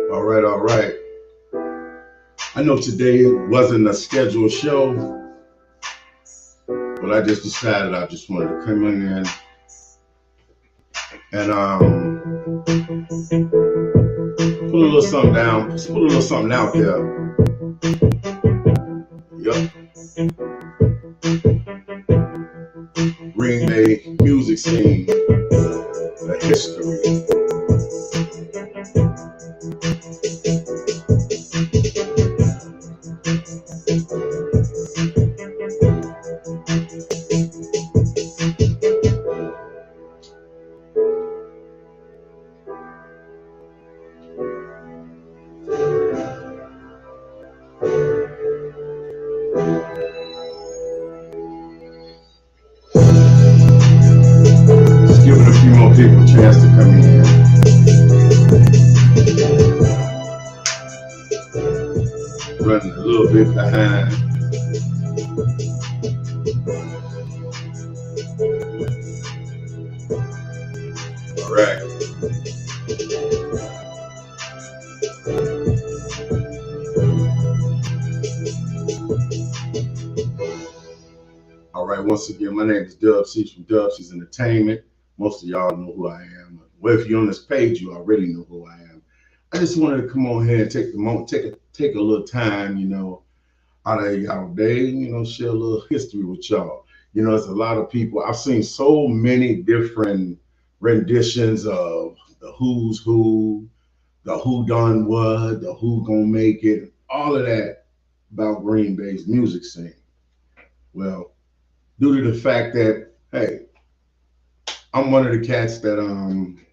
All right. I know today wasn't a scheduled show, but I just decided I just wanted to come in and put a little something down, put a little something out there. Yep. Greenbay music scene, the history. Just giving a few more people a chance to come in. Running a little bit behind. All right. All right, once again, my name is Dub C from Dub C's Entertainment. Most of y'all know who I am. Well, if you're on this page, you already know who I am. I just wanted to come on here and take the moment, take a little time, out of y'all day, share a little history with y'all. There's a lot of people. I've seen so many different renditions of the who's who, the who done what, the who gonna make it, all of that about Green Bay's music scene. Well, due to the fact that, hey, I'm one of the cats that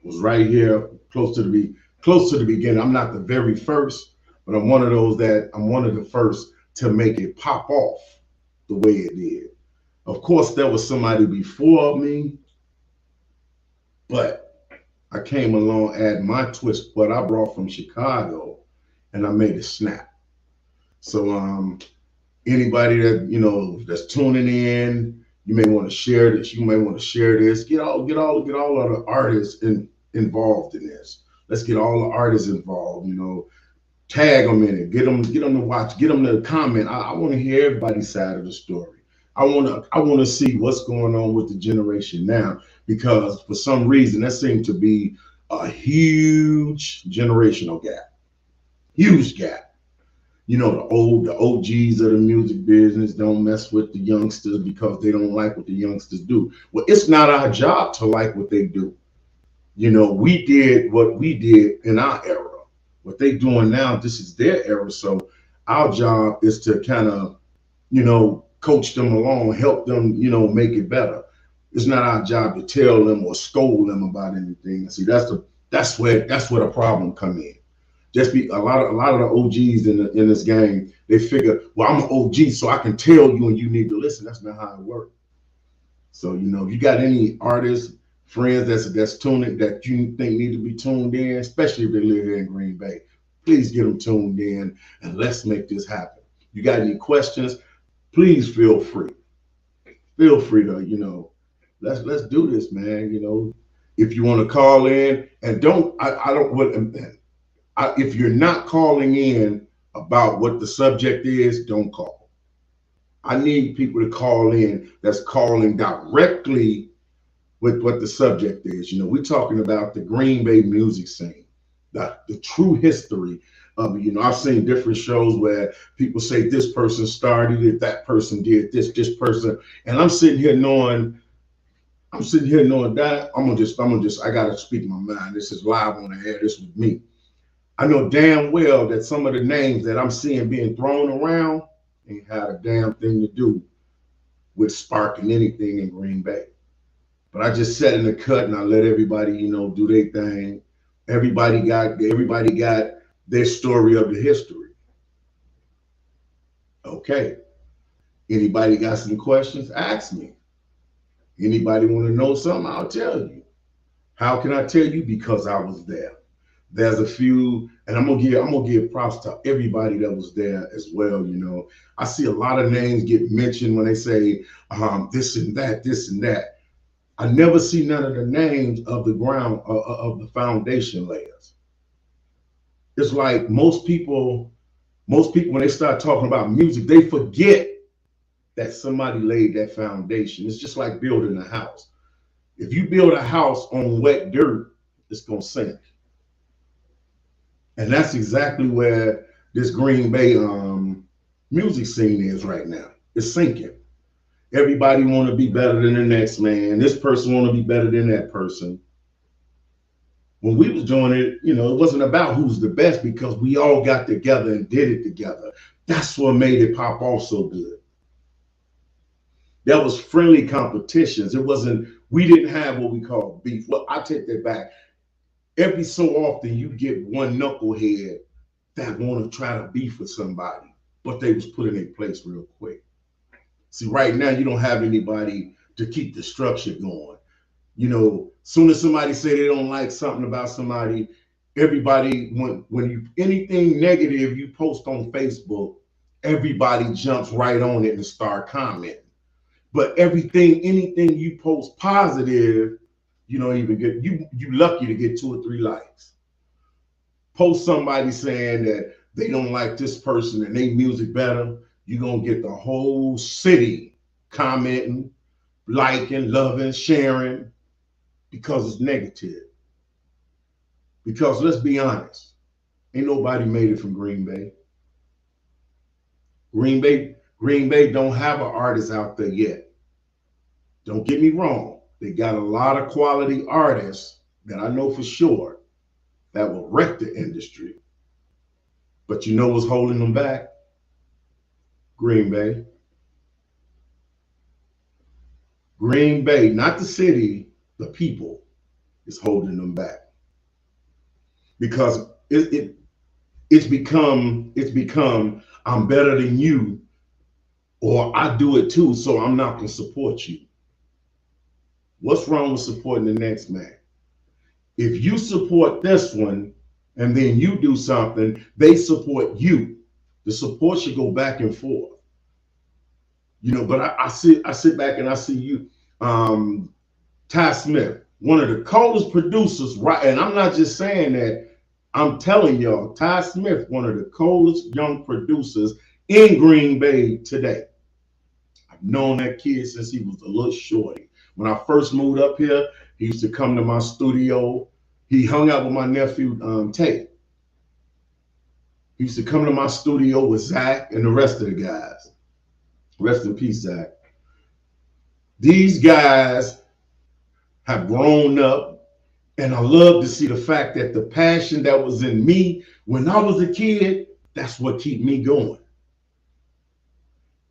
was right here close to the beginning. I'm not the very first, but I'm one of the first to make it pop off the way it did. Of course, there was somebody before me, but I came along, add my twist, what I brought from Chicago, and I made it snap. So anybody that that's tuning in, you may want to share this. You may want to share this. Get all of the artists involved in this. Let's get all the artists involved. Tag them in it. Get them to watch. Get them to comment. I want to hear everybody's side of the story. I want to see what's going on with the generation now, because for some reason that seemed to be a huge generational gap. Huge gap. The OGs of the music business don't mess with the youngsters because they don't like what the youngsters do. Well, it's not our job to like what they do. We did what we did in our era. What they doing now, this is their era. So our job is to kind of, coach them along, help them, make it better. It's not our job to tell them or scold them about anything. See, that's where the problem come in. A lot of the OGs in this game, they figure, well, I'm an OG, so I can tell you and you need to listen. That's not how it works. So, if you got any artists, friends that's tuning, that you think need to be tuned in, especially if they live here in Green Bay, please get them tuned in and let's make this happen. You got any questions, please feel free. Feel free to, let's do this, man. If you want to call in, and don't, I don't, what, if you're not calling in about what the subject is, don't call. I need people to call in that's calling directly with what the subject is. We're talking about the Green Bay music scene, the true history of it. I've seen different shows where people say this person started it, that person did this person, and I'm sitting here knowing that I gotta speak my mind. This is live on the air. This was me. I know damn well that some of the names that I'm seeing being thrown around ain't had a damn thing to do with sparking anything in Green Bay. But I just sat in the cut and I let everybody, do their thing. Everybody got their story of the history. Okay. Anybody got some questions? Ask me. Anybody want to know something? I'll tell you. How can I tell you? Because I was there. There's a few, and I'm gonna give props to everybody that was there as well. I see a lot of names get mentioned when they say this and that, this and that. I never see none of the names of the ground of the foundation layers. It's like most people when they start talking about music, they forget that somebody laid that foundation. It's just like building a house. If you build a house on wet dirt, it's gonna sink. And that's exactly where this Green Bay music scene is right now. It's sinking. Everybody want to be better than the next man. This person want to be better than that person. When we was doing it, it wasn't about who's the best because we all got together and did it together. That's what made it pop off so good. There was friendly competitions. We didn't have what we call beef. Well, I take that back. Every so often you get one knucklehead that want to try to beef with somebody, but they was put in their place real quick. See, right now you don't have anybody to keep the structure going. Soon as somebody say they don't like something about somebody, everybody when you anything negative you post on Facebook, everybody jumps right on it and start commenting. But anything you post positive, you don't even get you lucky to get 2 or 3 likes. Post somebody saying that they don't like this person and they music better, you're gonna get the whole city commenting, liking, loving, sharing, because it's negative. Because let's be honest, ain't nobody made it from Green Bay. Green Bay don't have an artist out there yet. Don't get me wrong. They got a lot of quality artists that I know for sure that will wreck the industry. But you know what's holding them back? Green Bay. Green Bay, not the city, the people is holding them back. Because it's become I'm better than you, or I do it too, so I'm not gonna support you. What's wrong with supporting the next man? If you support this one and then you do something, they support you. The support should go back and forth. But I sit back and I see you, Ty Smith, one of the coldest producers, right? And I'm not just saying that, I'm telling y'all, Ty Smith, one of the coldest young producers in Green Bay today. I've known that kid since he was a little shorty. When I first moved up here, he used to come to my studio. He hung out with my nephew, Tate. He used to come to my studio with Zach and the rest of the guys. Rest in peace, Zach. These guys have grown up, and I love to see the fact that the passion that was in me when I was a kid, that's what kept me going.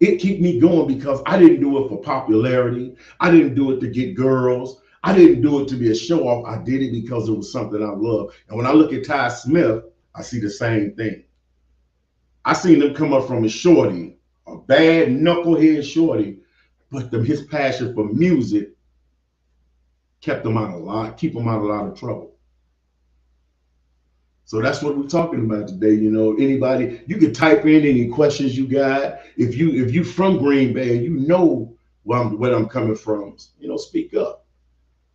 It kept me going because I didn't do it for popularity. I didn't do it to get girls. I didn't do it to be a show off. I did it because it was something I loved. And when I look at Ty Smith, I see the same thing. I seen him come up from a shorty, a bad knucklehead shorty, but his passion for music keep him out of a lot of trouble. So that's what we're talking about today. Anybody, you can type in any questions you got. If you from Green Bay and you know where I'm coming from, speak up.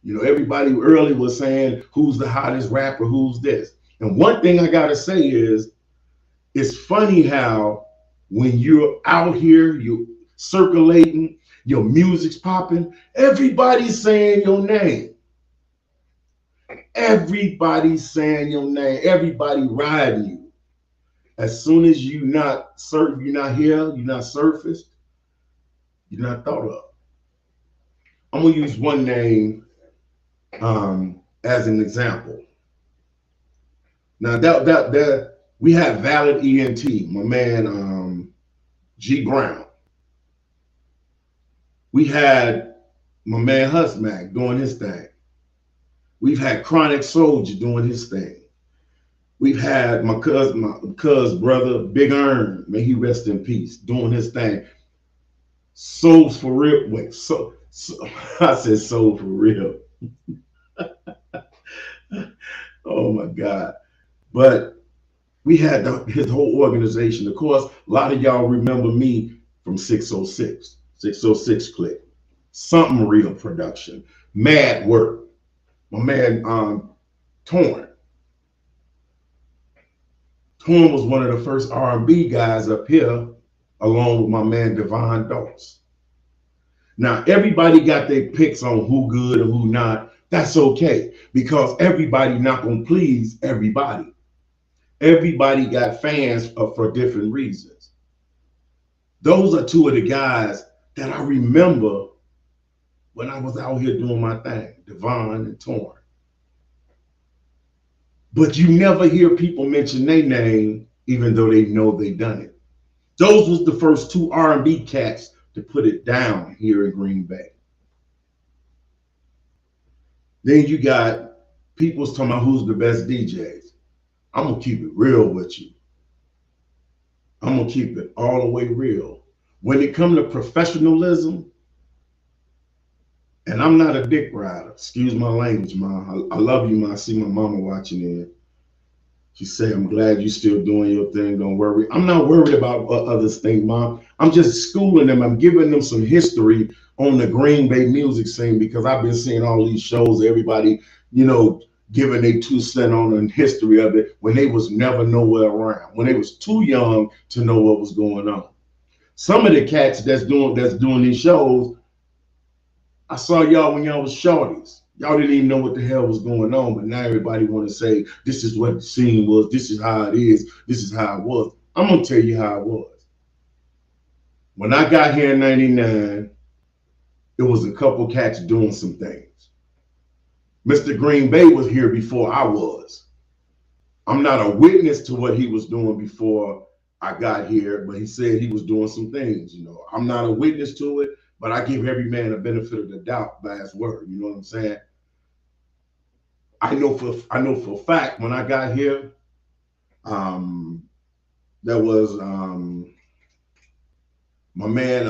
You know, everybody early was saying who's the hottest rapper, who's this. And one thing I gotta say is, it's funny how when you're out here, you circulating, your music's popping, everybody's saying your name. Everybody's saying your name. Everybody riding you. As soon as you're not here, you're not surfaced, you're not thought of. I'm gonna use one name as an example. Now that we had Valid ENT, my man G Brown. We had my man Husmac doing his thing. We've had Chronic Soldier doing his thing. We've had my cousin brother Big Earn, may he rest in peace, doing his thing. Souls for real. Wait, so I said soul for real. Oh my God. But we had his whole organization. Of course, a lot of y'all remember me from 606 Click, Something Real Production, Mad Work. My man Torn. Torn was one of the first R&B guys up here, along with my man Devon Dawes. Now, everybody got their picks on who good and who not. That's okay, because everybody not gonna please everybody. Everybody got fans for different reasons. Those are two of the guys that I remember when I was out here doing my thing, Devon and Torn. But you never hear people mention their name, even though they know they done it. Those was the first two R&B cats to put it down here in Green Bay. Then you got people's talking about who's the best DJs. I'm gonna keep it real with you. I'm gonna keep it all the way real. When it comes to professionalism, and I'm not a dick rider. Excuse my language, Ma. I love you, Ma. I see my mama watching in. She said, I'm glad you still doing your thing. Don't worry. I'm not worried about what others think, Mom. I'm just schooling them. I'm giving them some history on the Green Bay music scene, because I've been seeing all these shows, everybody, giving their 2 cents on the history of it when they was never nowhere around, when they was too young to know what was going on. Some of the cats that's doing these shows, I saw y'all when y'all was shorties. Y'all didn't even know what the hell was going on, but now everybody want to say, this is what the scene was, this is how it is, this is how it was. I'm going to tell you how it was. When I got here in 99, it was a couple cats doing some things. Mr. Greenbay was here before I was. I'm not a witness to what he was doing before I got here, but he said he was doing some things. I'm not a witness to it, but I give every man a benefit of the doubt by his word. You know what I'm saying? I know for a fact when I got here, there was my man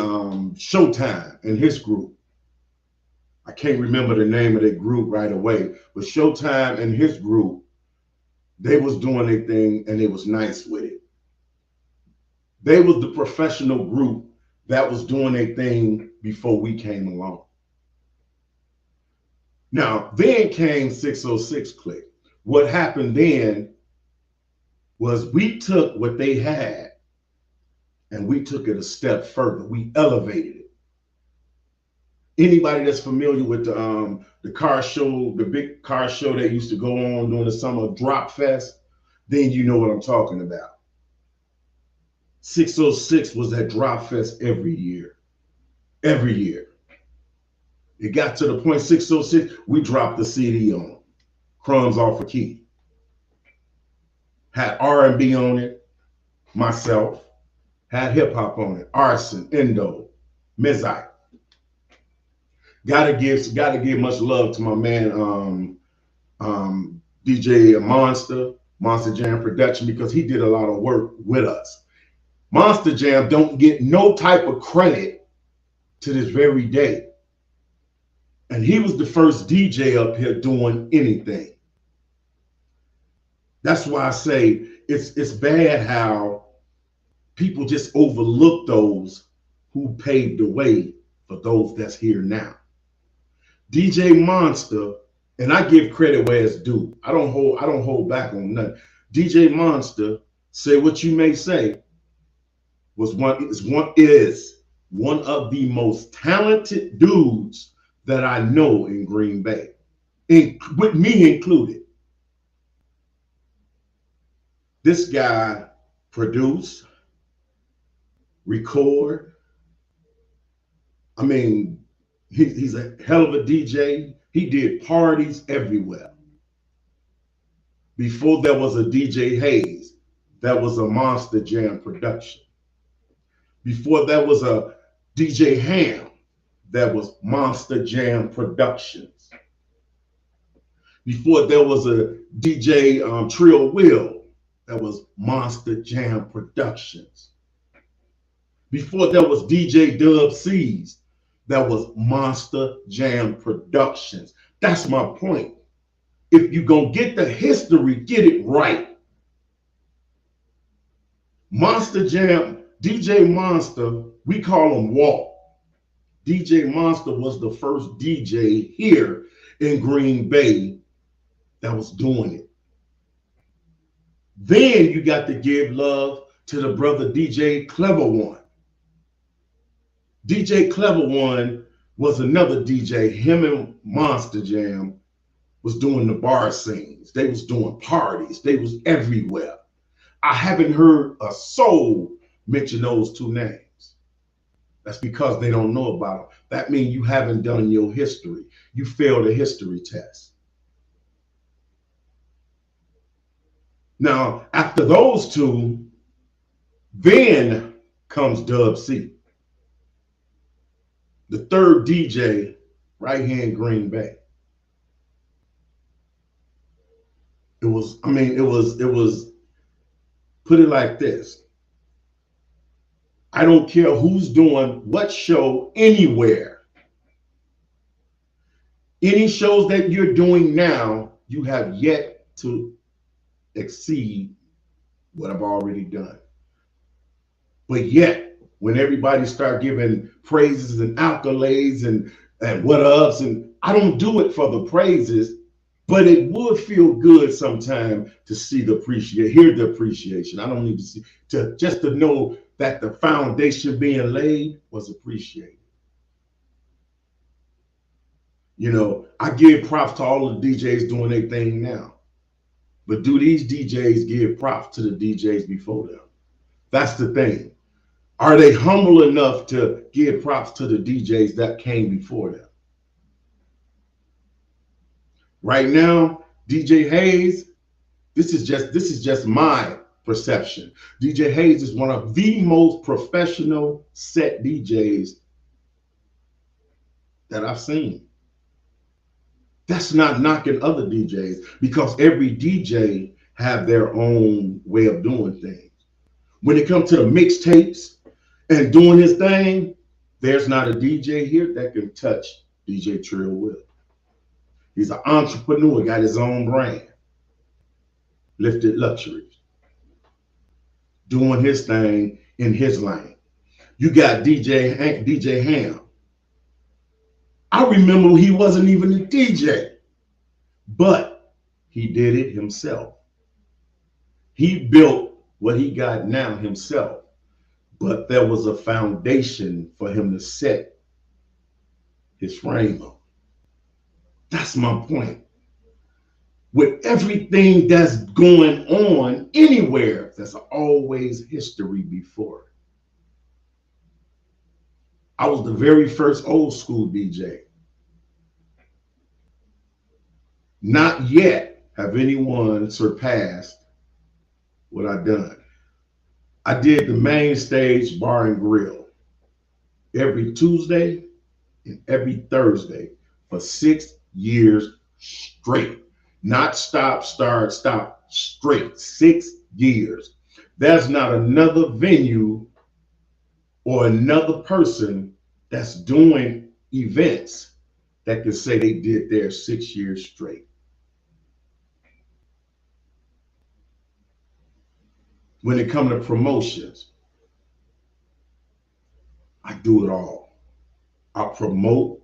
Showtime and his group. I can't remember the name of their group right away, but Showtime and his group, they was doing their thing and they was nice with it. They was the professional group that was doing their thing before we came along. Now, then came 606 Click. What happened then was we took what they had and we took it a step further. We elevated it. Anybody that's familiar with the car show, the big car show that used to go on during the summer, Drop Fest, then you know what I'm talking about. 606 was at Drop Fest every year. Every year. It got to the point 606, we dropped the CD on Crumbs Off a Key. Had R&B on it, myself. Had hip hop on it, Arson, Endo, Mizite. Gotta give much love to my man DJ Monster Jam Production, because he did a lot of work with us. Monster Jam don't get no type of credit to this very day. And he was the first DJ up here doing anything. That's why I say it's bad how people just overlook those who paved the way for those that's here now. DJ Monster, and I give credit where it's due. I don't hold back on nothing. DJ Monster, say what you may say, is one of the most talented dudes that I know in Green Bay, with me included. This guy produce, record. I mean, he's a hell of a DJ. He did parties everywhere. Before there was a DJ Hayes, that was a Monster Jam production. Before there was a DJ Ham, that was Monster Jam Productions. Before there was a DJ Trill Will, that was Monster Jam Productions. Before there was DJ Dub C's, that was Monster Jam Productions. That's my point. If you're going to get the history, get it right. Monster Jam, DJ Monster, we call him Walt. DJ Monster was the first DJ here in Green Bay that was doing it. Then you got to give love to the brother DJ Clever One. DJ Clever One was another DJ. Him and Monster Jam was doing the bar scenes. They was doing parties. They was everywhere. I haven't heard a soul mention those two names. That's because they don't know about them. That means you haven't done your history. You failed a history test. Now, after those two, then comes Dub C, the third DJ right here in Green Bay. It was, put it like this. I don't care who's doing what show anywhere. Any shows that you're doing now, you have yet to exceed what I've already done. But yet, when everybody start giving praises and accolades and what ups, and I don't do it for the praises, but it would feel good sometime to see hear the appreciation. I don't need to see, just to know that the foundation being laid was appreciated. You know, I give props to all the DJs doing their thing now. But do these DJs give props to the DJs before them? That's the thing. Are they humble enough to give props to the DJs that came before them? Right now, DJ Hayes, this is just my perception. DJ Hayes is one of the most professional set DJs that I've seen. That's not knocking other DJs, because every DJ have their own way of doing things. When it comes to the mixtapes and doing his thing, there's not a DJ here that can touch DJ Trill Will. He's an entrepreneur, got his own brand, Lifted Luxuries, doing his thing in his lane. You got DJ Ham. I remember he wasn't even a DJ, but he did it himself. He built what he got now himself, but there was a foundation for him to set his frame on. That's my point. With everything that's going on anywhere, there's always history before it. I was the very first old school DJ. Not yet have anyone surpassed what I've done. I did the main stage bar and grill every Tuesday and every Thursday for 6 years straight. Not stop, start, stop, straight. 6 years. There's not another venue or another person that's doing events that can say they did their 6 years straight. When it comes to promotions, I do it all. I promote,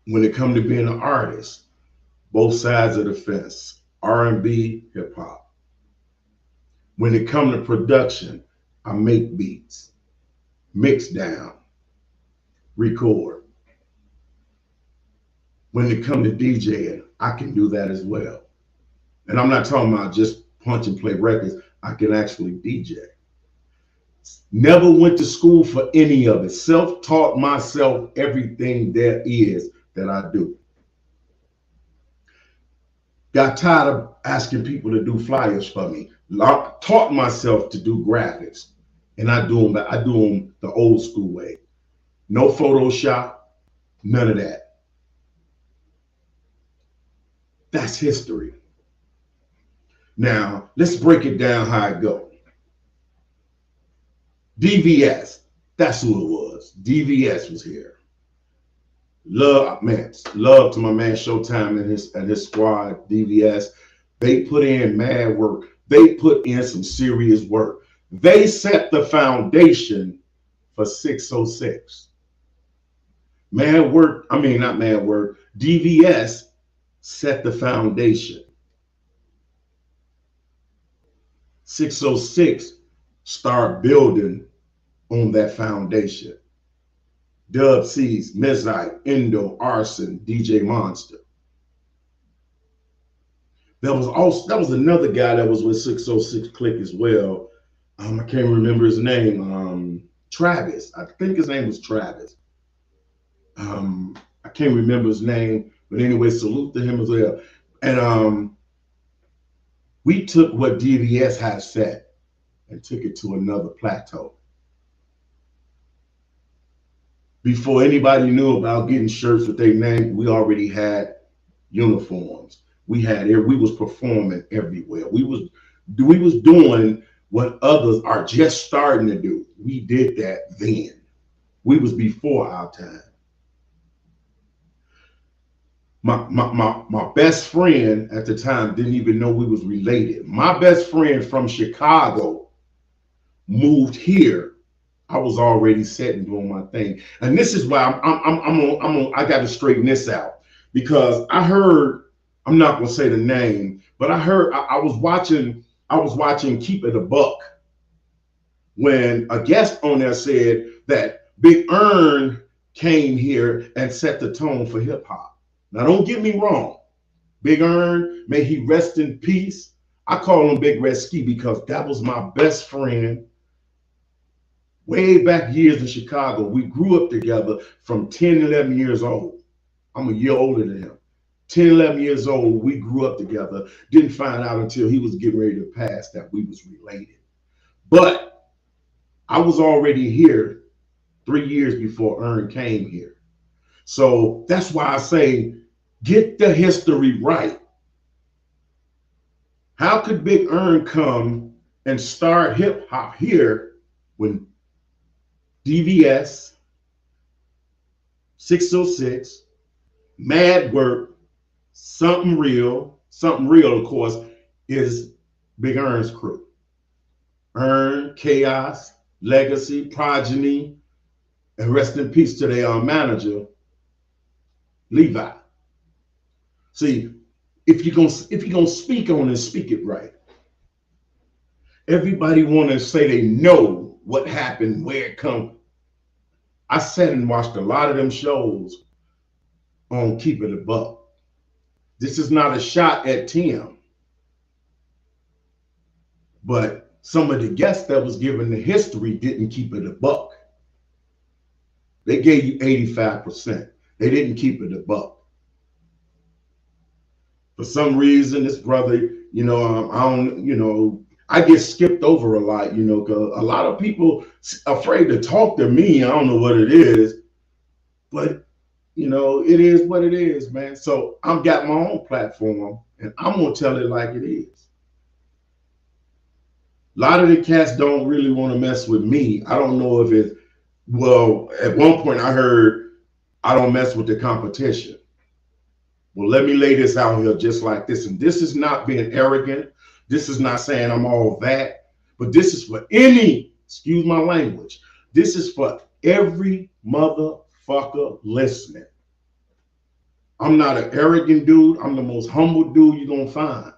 When it comes to being an artist, both sides of the fence, R&B, hip hop. When it comes to production, I make beats, mix down, record. When it comes to DJing, I can do that as well. And I'm not talking about just punch and play records. I can actually DJ. Never went to school for any of it. Self-taught myself everything there is that I do. Got tired of asking people to do flyers for me. Taught myself to do graphics, and I do them. I do them the old school way. No Photoshop, none of that. That's history. Now let's break it down how it goes. DVS, that's who it was. DVS was here. Love, man, love to my man Showtime and his squad, DVS. They put in mad work. They put in some serious work. They set the foundation for 606. Mad work, I mean, not mad work. DVS set the foundation. 606 start building on that foundation. Dub C's, Mezite, Indo, Arson, DJ Monster. There was another guy that was with 606 Click as well. I can't remember his name. Travis. I think his name was Travis. I can't remember his name, but anyway, salute to him as well. And we took what DVS had set and took it to another plateau. Before anybody knew about getting shirts with their name, we already had uniforms. We was performing everywhere. We was doing what others are just starting to do. We did that then. We was before our time. My best friend at the time didn't even know we was related. My best friend from Chicago moved here. I was already set and doing my thing, and this is why I got to straighten this out, because I heard, I'm not gonna say the name, but I heard I was watching Keep It a Buck when a guest on there said that Big Earn came here and set the tone for hip hop. Now don't get me wrong, Big Earn, may he rest in peace. I call him Big Red Ski because that was my best friend. Way back years in Chicago, we grew up together from 10, 11 years old. I'm a year older than him. 10, 11 years old, we grew up together. Didn't find out until he was getting ready to pass that we was related. But I was already here 3 years before Earn came here. So that's why I say, get the history right. How could Big Earn come and start hip hop here when DVS, 606, Mad Work, Something Real, of course, is Big Earn's crew. Earn, Chaos, Legacy, Progeny, and rest in peace to their manager, Levi. See, if you're gonna speak on it, speak it right. Everybody want to say they know what happened, where it come. I sat and watched a lot of them shows on Keep It a Buck. This is not a shot at Tim, but some of the guests that was given the history didn't keep it a buck. They gave you 85%. They didn't keep it a buck. For some reason, this brother, I get skipped over a lot, because a lot of people afraid to talk to me. I don't know what it is, but it is what it is, man. So I've got my own platform and I'm gonna tell it like it is. A lot of the cats don't really want to mess with me. I don't know if it's, well, at one point I heard I don't mess with the competition. Well, let me lay this out here just like this. And this is not being arrogant. This is not saying I'm all that, but this is for any, excuse my language, this is for every motherfucker listening. I'm not an arrogant dude. I'm the most humble dude you're gonna find.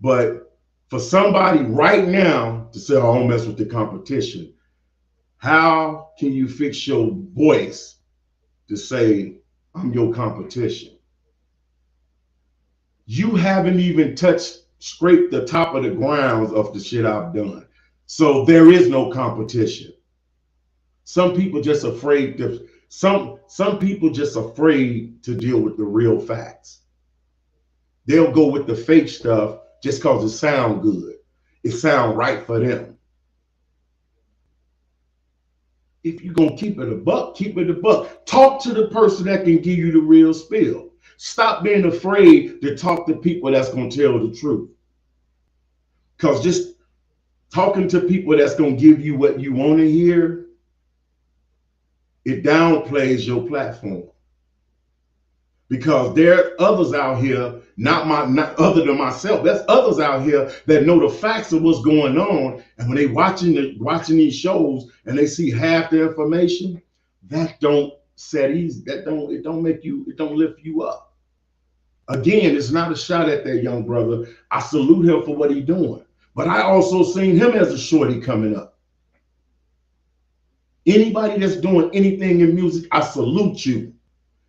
But for somebody right now to say, "Oh, I don't mess with the competition," how can you fix your voice to say, "I'm your competition"? You haven't even scraped the top of the grounds of the shit I've done. So there is no competition. Some people just afraid to some people just afraid to deal with the real facts. They'll go with the fake stuff just because it sounds good. It sounds right for them. If you're gonna keep it a buck, keep it a buck. Talk to the person that can give you the real spill. Stop being afraid to talk to people that's gonna tell the truth. Because just talking to people that's gonna give you what you want to hear, it downplays your platform. Because there are others out here, not other than myself. There's others out here that know the facts of what's going on, and when they watching these shows and they see half the information, that don't set easy. It don't lift you up. Again, it's not a shot at that young brother. I salute him for what he's doing, but I also seen him as a shorty coming up. Anybody that's doing anything in music, I salute you.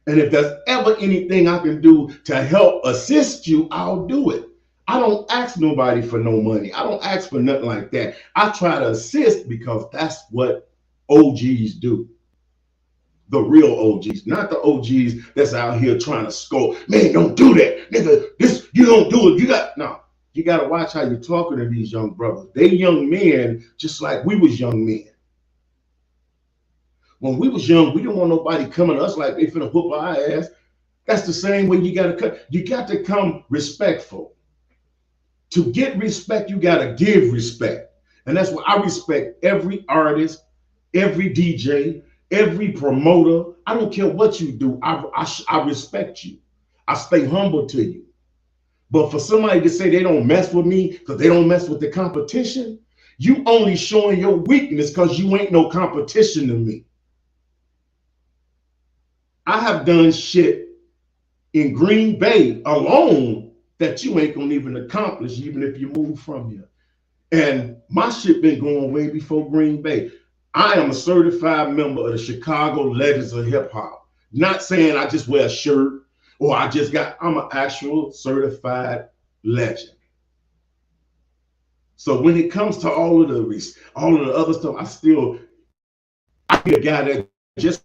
And if there's ever anything I can do to help assist you, I'll do it. I don't ask nobody for no money. I don't ask for nothing like that. I try to assist because that's what OGs do. The real OGs, not the OGs that's out here trying to scold. Man, don't do that. Nigga, this, you don't do it. You got to watch how you're talking to these young brothers. They young men just like we was young men. When we was young, we didn't want nobody coming to us like they finna whoop our ass. That's the same way you got to come respectful. To get respect, you got to give respect. And that's why I respect every artist, every DJ, every promoter. I don't care what you do. I respect you. I stay humble to you. But for somebody to say they don't mess with me because they don't mess with the competition, you only showing your weakness because you ain't no competition to me. I have done shit in Green Bay alone that you ain't gonna even accomplish, even if you move from here. And my shit been going way before Green Bay. I am a certified member of the Chicago Legends of Hip Hop. Not saying I just wear a shirt or I'm an actual certified legend. So when it comes to all of the other stuff, I be a guy that just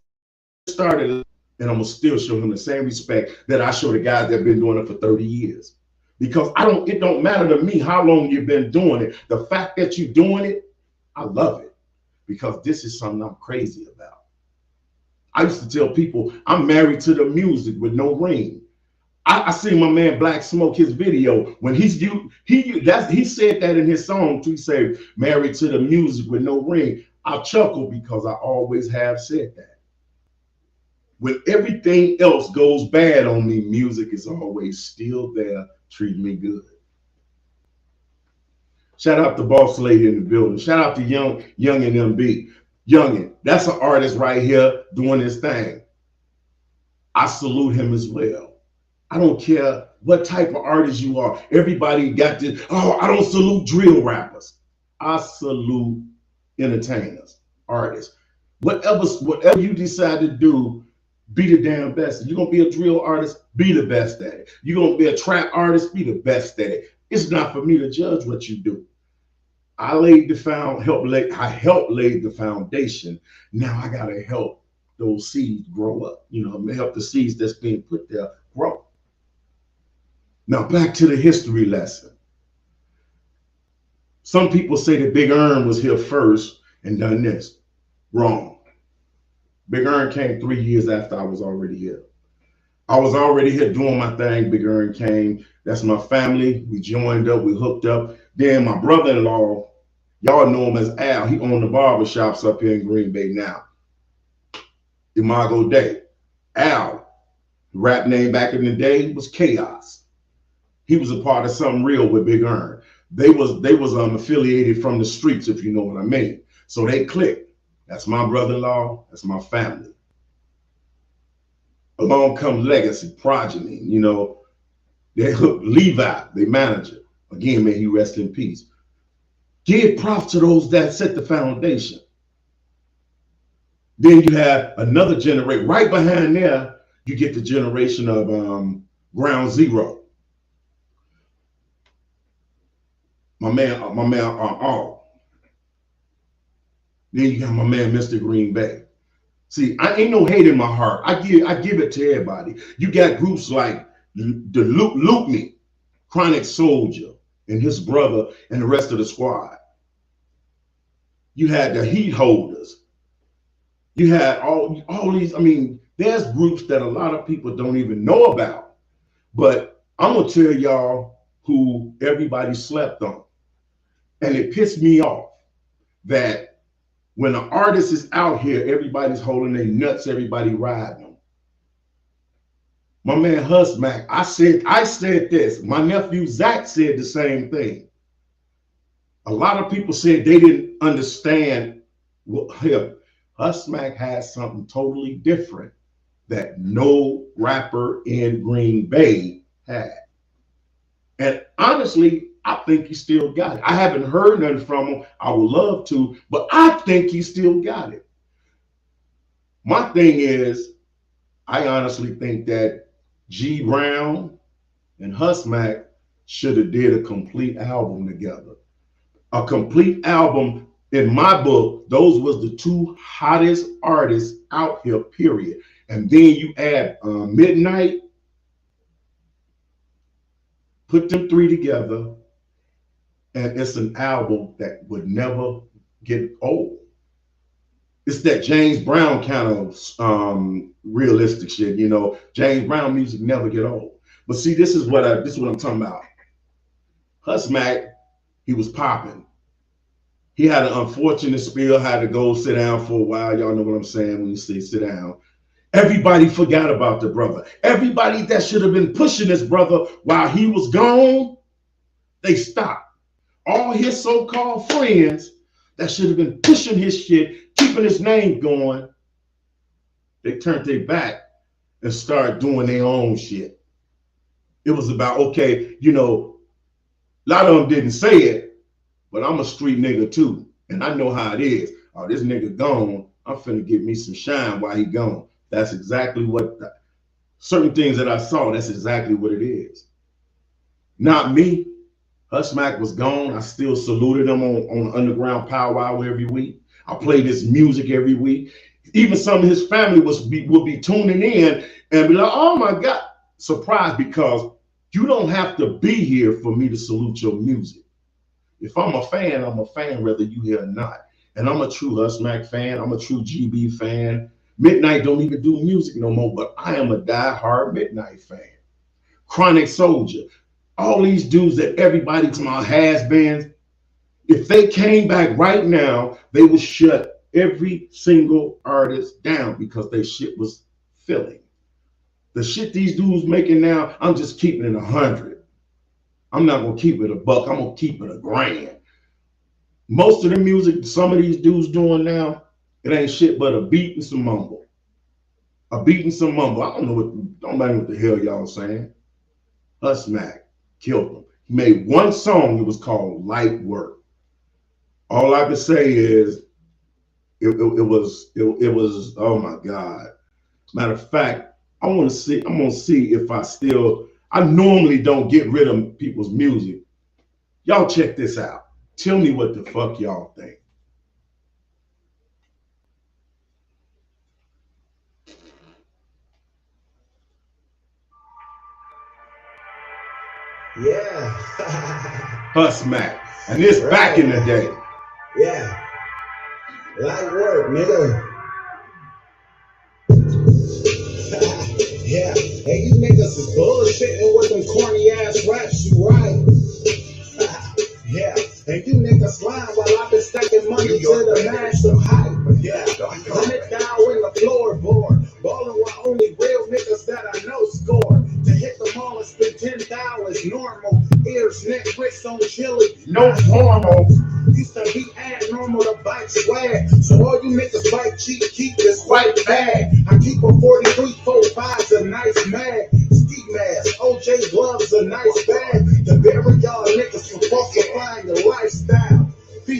started, and I'm gonna still show him the same respect that I show the guys that have been doing it for 30 years. Because it don't matter to me how long you've been doing it. The fact that you're doing it, I love it. Because this is something I'm crazy about. I used to tell people I'm married to the music with no ring. I seen my man Black Smoke, his video when he said that in his song too. He said married to the music with no ring. I chuckle because I always have said that. When everything else goes bad on me, music is always still there, treating me good. Shout out to Boss Lady in the building. Shout out to Young and MB. Youngin, that's an artist right here doing his thing. I salute him as well. I don't care what type of artist you are. Everybody got this, oh, I don't salute drill rappers. I salute entertainers, artists. Whatever you decide to do, be the damn best. You're gonna be a drill artist, be the best at it. You're gonna be a trap artist, be the best at it. It's not for me to judge what you do. I helped lay the foundation. Now I gotta help those seeds grow up. Help the seeds that's being put there grow. Now back to the history lesson. Some people say that Big Earn was here first and done this. Wrong. Big Earn came 3 years after I was already here. I was already here doing my thing. Big Earn came. That's my family. We joined up. We hooked up. Then my brother-in-law, y'all know him as Al. He owned the barber shops up here in Green Bay now. Imago Day. Al, the rap name back in the day was Chaos. He was a part of Something Real with Big Earn. They was affiliated from the streets, if you know what I mean. So they clicked. That's my brother-in-law. That's my family. Along comes Legacy, Progeny, they Levi, they manager. Again, may he rest in peace. Give props to those that set the foundation. Then you have another generation. Right behind there, you get the generation of Ground Zero. My man, all. Then you got my man, Mr. Greenbay. See, I ain't no hate in my heart. I give it to everybody. You got groups like the Loop Me, Chronic Soldier, and his brother, and the rest of the squad. You had the Heat Holders. You had all these. I mean, there's groups that a lot of people don't even know about. But I'm gonna tell y'all who everybody slept on, and it pissed me off that when an artist is out here, everybody's holding their nuts, everybody riding them. My man Husmac, I said this. My nephew Zach said the same thing. A lot of people said they didn't understand. Well, Husmac has something totally different that no rapper in Green Bay had. And honestly, I think he still got it. I haven't heard nothing from him. I would love to, but I think he still got it. My thing is, I honestly think that G Brown and Husmac should have did a complete album together. A complete album, in my book, those was the two hottest artists out here, period. And then you add Midnight, put them three together, and it's an album that would never get old. It's that James Brown kind of realistic shit, James Brown music never get old. But see, this is what I'm talking about. Husmac, he was popping. He had an unfortunate spill, had to go sit down for a while. Y'all know what I'm saying when you say sit down. Everybody forgot about the brother. Everybody that should have been pushing this brother while he was gone, they stopped. All his so-called friends that should have been pushing his shit, keeping his name going, they turned their back and started doing their own shit. It was about, okay, a lot of them didn't say it, but I'm a street nigga too. And I know how it is. Oh, this nigga gone. I'm finna get me some shine while he gone. That's exactly what, certain things that I saw, that's exactly what it is. Not me. Husmac was gone. I still saluted him on Underground Powwow every week. I played his music every week. Even some of his family would be tuning in and be like, oh my God, surprised, because you don't have to be here for me to salute your music. If I'm a fan, I'm a fan whether you here or not. And I'm a true Husmac fan. I'm a true GB fan. Midnight don't even do music no more, but I am a die-hard Midnight fan. Chronic Soldier. All these dudes that everybody to my has-beens, if they came back right now, they would shut every single artist down because their shit was filling. The shit these dudes making now, I'm just keeping it 100. I'm not gonna keep it a buck. I'm gonna keep it a grand. Most of the music some of these dudes doing now, it ain't shit but a beat and some mumble. A beat and some mumble. I don't know what the hell y'all saying. Husmac killed him. He made one song. It was called Light Work. All I can say is it was oh my God. Matter of fact, I'm gonna see if I normally don't get rid of people's music. Y'all check this out. Tell me what the fuck y'all think. Yeah. Husmac. And this right. Back in the day. Yeah. Light work, nigga. Yeah. Hey, you niggas is bullshitting with them corny ass raps, you right. Yeah. And you niggas slime while I've been stacking money to the massive hype. Yeah. 100 down in the floorboard. Ballin' with only real niggas that I know score. To hit the mall and spend 10,000 is normal. Ears, neck, wrist on chili. No normal. Used to be abnormal to bike swag. So all you niggas bike cheap, keep this white bag. I keep a 43, 4, 5s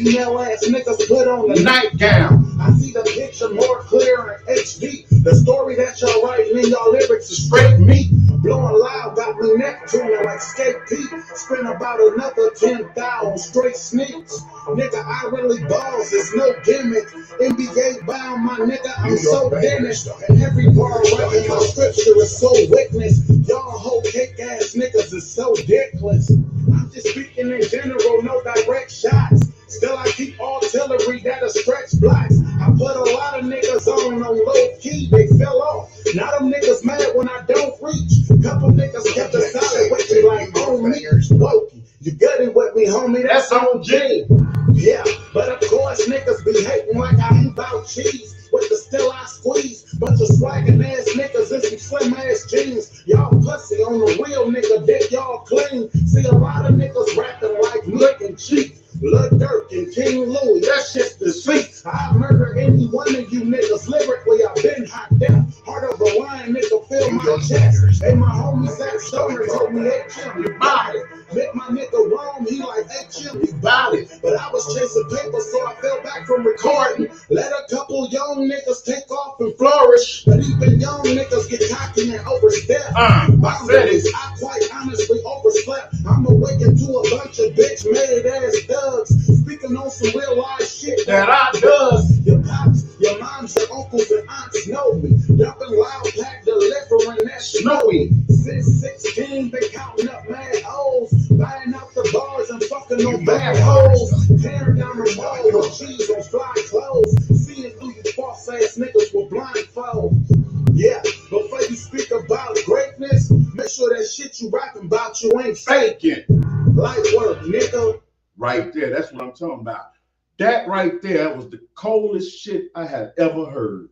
female ass niggas put on the nightgown. I see the picture more clear in HD. The story that y'all writing in y'all lyrics is straight meat. Blowing loud, got me neck tuning like Skate Pete. Spend about another 10,000 straight sneaks. Nigga, I really balls, it's no gimmick. NBA bound, my nigga, I'm so finished. And every bar right in my scripture is so witness. Y'all whole cake ass niggas is so dickless. I'm just speaking in general, no direct shots. Still, I keep artillery that'll stretch blocks. I put a lot of niggas on low key, they fell off. Now them niggas mad when I don't reach. Couple niggas kept a solid with me like, oh, me, Wokey. You gutted with me, homie, that's on G. Yeah, but of course niggas be hating like I ain't about cheese. With the still I squeeze, bunch of swaggin' ass niggas in some slim ass jeans. Y'all pussy on the real nigga dick, y'all clean. See a lot of niggas rapping like looking cheap. Lil Durk and King Louis, that shit's deceit. I murder any one of you niggas lyrically. I've been hot down, heart of a lion, nigga, feel my chest. Hey, my homies at Stoner told me, hey, chill, you bout it. Met my nigga wrong, he like, hey, chill, you bout it. But I was chasing paper, so I fell back from recording. Let a couple young niggas take off and flourish. But even young niggas get cocky and overstep. Boundaries, I quite honestly overslept. I'm awakened to a bunch of bitch made ass thugs. Speaking on some real life shit that I does. Your pops, your moms, your uncles and aunts know me. Dumping loud pack delivering that snowy. Since 16, been counting up mad O's. Buying out the bars and fucking on bad hoes. Tearing down the wall with cheese on fly clothes. Seeing through you false ass niggas with blindfold. Yeah, before you speak about greatness, make sure that shit you rapping about you ain't faking. Light work, nigga. Right there, that's what I'm talking about. That right there was the coldest shit I had ever heard.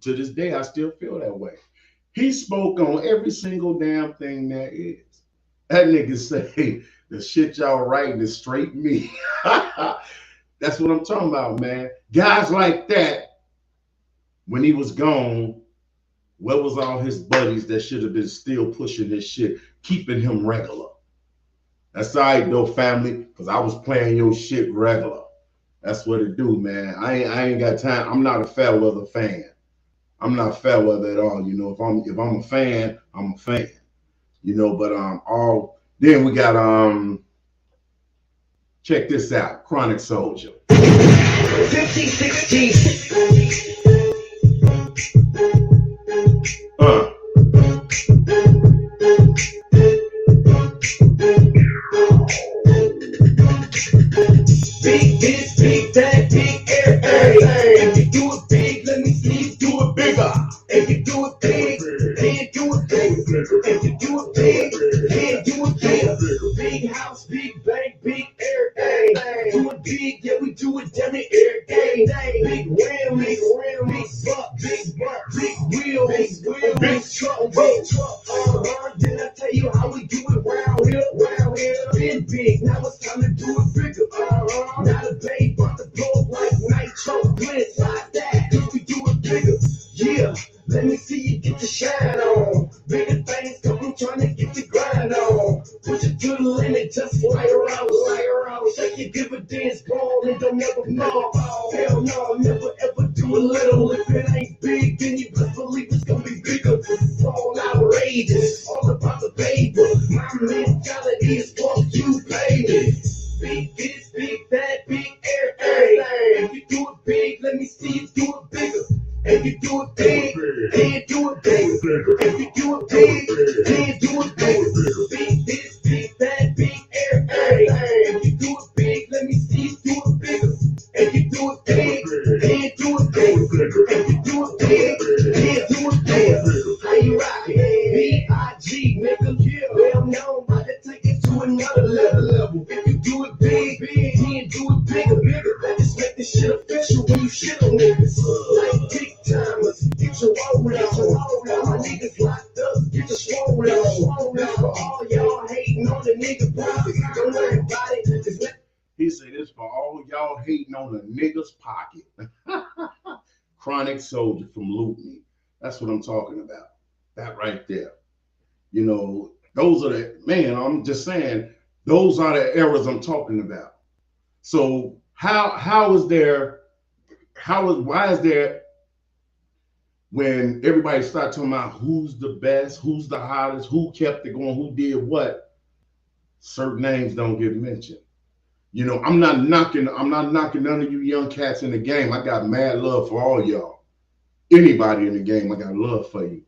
To this day, I still feel that way. He spoke on every single damn thing there is. That nigga say, the shit y'all writing is straight me. That's what I'm talking about, man. Guys like that, when he was gone, where was all his buddies that should have been still pushing this shit, keeping him regular? That's all right, though, family, because I was playing your shit regular. That's what it do, man. I ain't got time. I'm not a Fairweather fan. I'm not Fairweather at all. You know, if I'm a fan, I'm a fan. You know, but then we got check this out, Chronic Soldier. 50-60. Big this, big that, big everything. If you do it big, let me see you do it bigger. If you do it big, then do it big. If you do it big, then do it bigger. Big house, big bank, big everything. Do it big, yeah, we do it damn it every day. Big ram, big buck, big wheel, big truck. Then I tell you how we do it round here. Been big, now it's time to do it bigger. Not a babe, but the blow like nitro blitz like that. If we do it bigger, yeah. Let me see you get the shine on. Bigger things come trying to get the grind on. Put your to the limit, just fly around. Take your dividends, ball, and don't never fall. Hell no, never ever do a little. If it ain't big, then you best believe it's gonna be bigger. It's all outrageous, all about the paper. My mentality is fuck you, baby. Big this, big that, big everything. If you do it big, let me see you do it bigger. If you do it big, then do it bigger. If you do it big, then do it bigger. Big this, big that, big everything. If you do it big, let me see you do it bigger. If you do it big, then do it bigger. If you do it big, then do it bigger. How you rockin'? B.I.G. nigga, well known, about to take it to another level. If you do it big, then do it bigger. Just make this shit official when you shit on niggas. Like big timers, get your roll on. My niggas locked up, get your swole on. This for all y'all hating on the nigga pocket. Don't worry about it. Just let He said this for all y'all hating on the nigga's pocket. Chronic Soldier from Lutney. That's what I'm talking about. That right there. You know, those are the, man, I'm just saying, those are the eras I'm talking about. So How is there? Why is there when everybody start talking about who's the best, who's the hottest, who kept it going, who did what, certain names don't get mentioned. You know, I'm not knocking none of you young cats in the game. I got mad love for all y'all. Anybody in the game, I got love for you.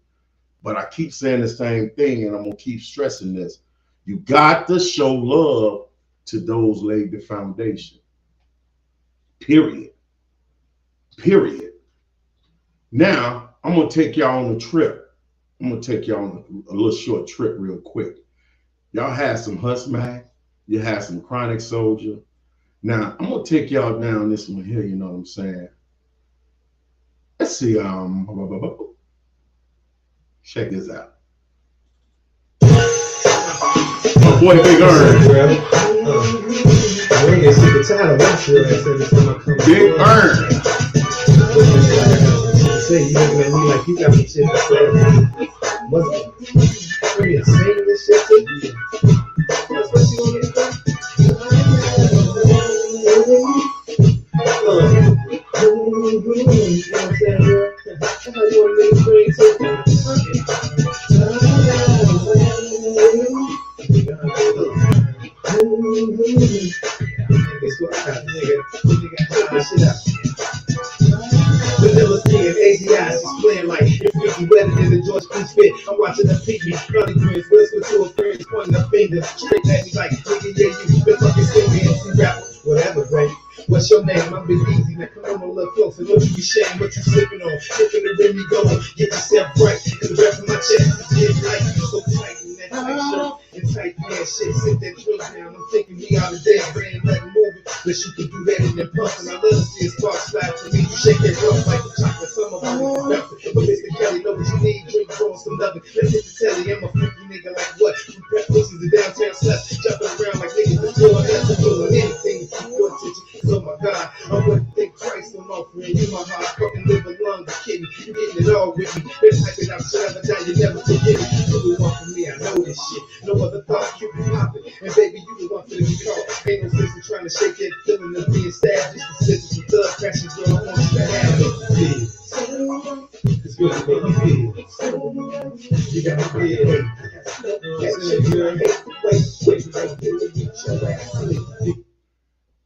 But I keep saying the same thing, and I'm gonna keep stressing this. You got to show love to those laid the foundation. Period. Period. Now, I'm gonna take y'all on a trip. I'm gonna take y'all on a little short trip real quick. Y'all had some Husmack, you had some Chronic Soldier. Now, I'm gonna take y'all down this one here, you know what I'm saying? Let's see, check this out. My boy Big Earn. Big Earn. Say you looking at me like you got some shit to say. What's it? Are you saying this shit to me? That's what you want to say? You know what I'm saying, bro? That's how you want to make it crazy. Guess what? Nigga, check this shit out. Vanilla singing AZI, she's playing like you're freaky wetter than the George P. spit. I'm watching her peek me, Ronnie grins, whisper to her friends, pointing her finger straight at me like, nigga, yeah, you been fucking singing MC rapper. Whatever, baby. What's your name? I'm Big Easy. Now come on a little closer. Don't you be ashamed what you sipping on. Sipping the rim you going. Get yourself right. Cause the rest of my chest is like so tight in that tight shirt and tight pants shit. Sit that drink down. I'm thinking we out of there. Ain't nothing moving. But you can do that in them pumps. And I love to see a spark slide for me. You shake that rough like a chocolate summer body. But Mr. Kelly, know what you need. Drink, throw some loving. Let's hit the telly. I'm a freaky nigga like what? You prep pussies in downtown sluts. Jumping around like niggas that's doing nothing. Doing anything to keep your attention. Oh my God, I wouldn't think twice on offering you my heart, fucking liver, lungs, kidney. You getting it all with me. Been hyping out forever, now you never forget it. You the one for me, I know this shit. No other thought, you be popping. And baby, you the one for me call. Ain't no sense in trying to shake that feeling of being stabbed. Just the sense of thug passion, girl, I want you to have it. It's good to make you feel. You got me feel. Wait.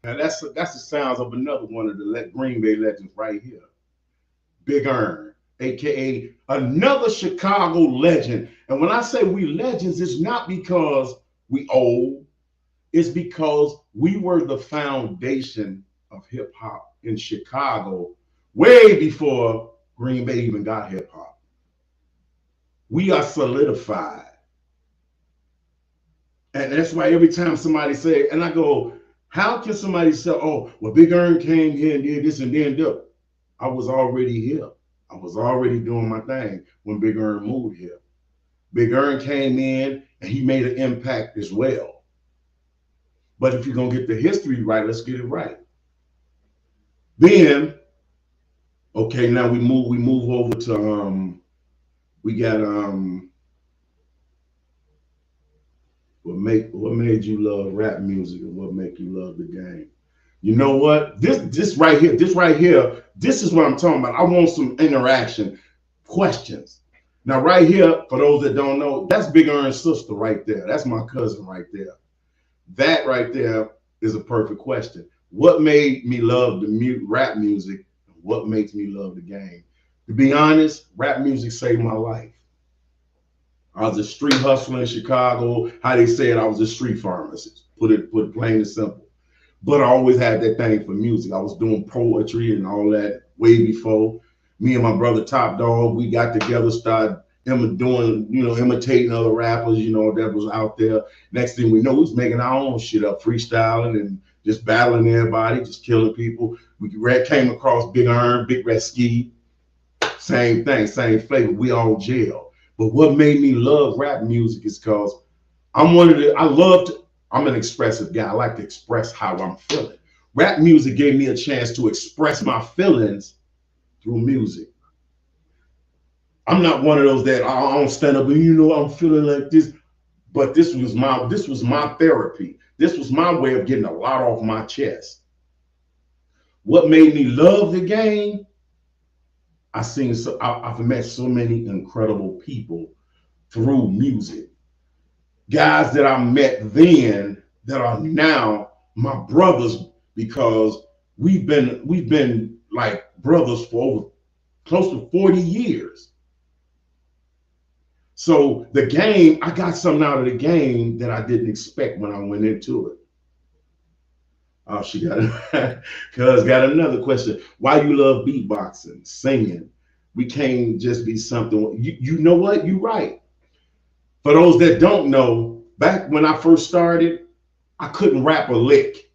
Now that's the sounds of another one of the Greenbay legends right here. Big Earn, aka another Chicago legend. And when I say we legends, it's not because we old, it's because we were the foundation of hip hop in Chicago way before Greenbay even got hip hop. We are solidified. And that's why every time somebody say, and I go, how can somebody say, oh, well, Big Earn came here and did this and then do? I was already here. I was already doing my thing when Big Earn moved here. Big Earn came in and he made an impact as well. But if you're gonna get the history right, let's get it right. Then, okay, now we move over to we got what made you love rap music and what make you love the game? You know what? This right here, this is what I'm talking about. I want some interaction, questions. Now, right here, for those that don't know, that's Big Earn's sister right there. That's my cousin right there. That right there is a perfect question. What made me love the rap music? What makes me love the game? To be honest, rap music saved my life. I was a street hustler in Chicago. How they said I was a street pharmacist. Put it plain and simple. But I always had that thing for music. I was doing poetry and all that way before. Me and my brother Top Dog, we got together, started doing, imitating other rappers, that was out there. Next thing we know, we was making our own shit up, freestyling and just battling everybody, just killing people. We came across Big Earn, Big Red Ski, same thing, same flavor. We all jail. But what made me love rap music is because I'm an expressive guy. I like to express how I'm feeling. Rap music gave me a chance to express my feelings through music. I'm not one of those that I don't stand up and I'm feeling like this. But this was my therapy. This was my way of getting a lot off my chest. What made me love the game? I've met so many incredible people through music. Guys that I met then that are now my brothers because we've been like brothers for over close to 40 years. So the game, I got something out of the game that I didn't expect when I went into it. Oh, she got cuz got another question. Why you love beatboxing, singing? We can't just be something. You know what? You right. For those that don't know, back when I first started, I couldn't rap a lick.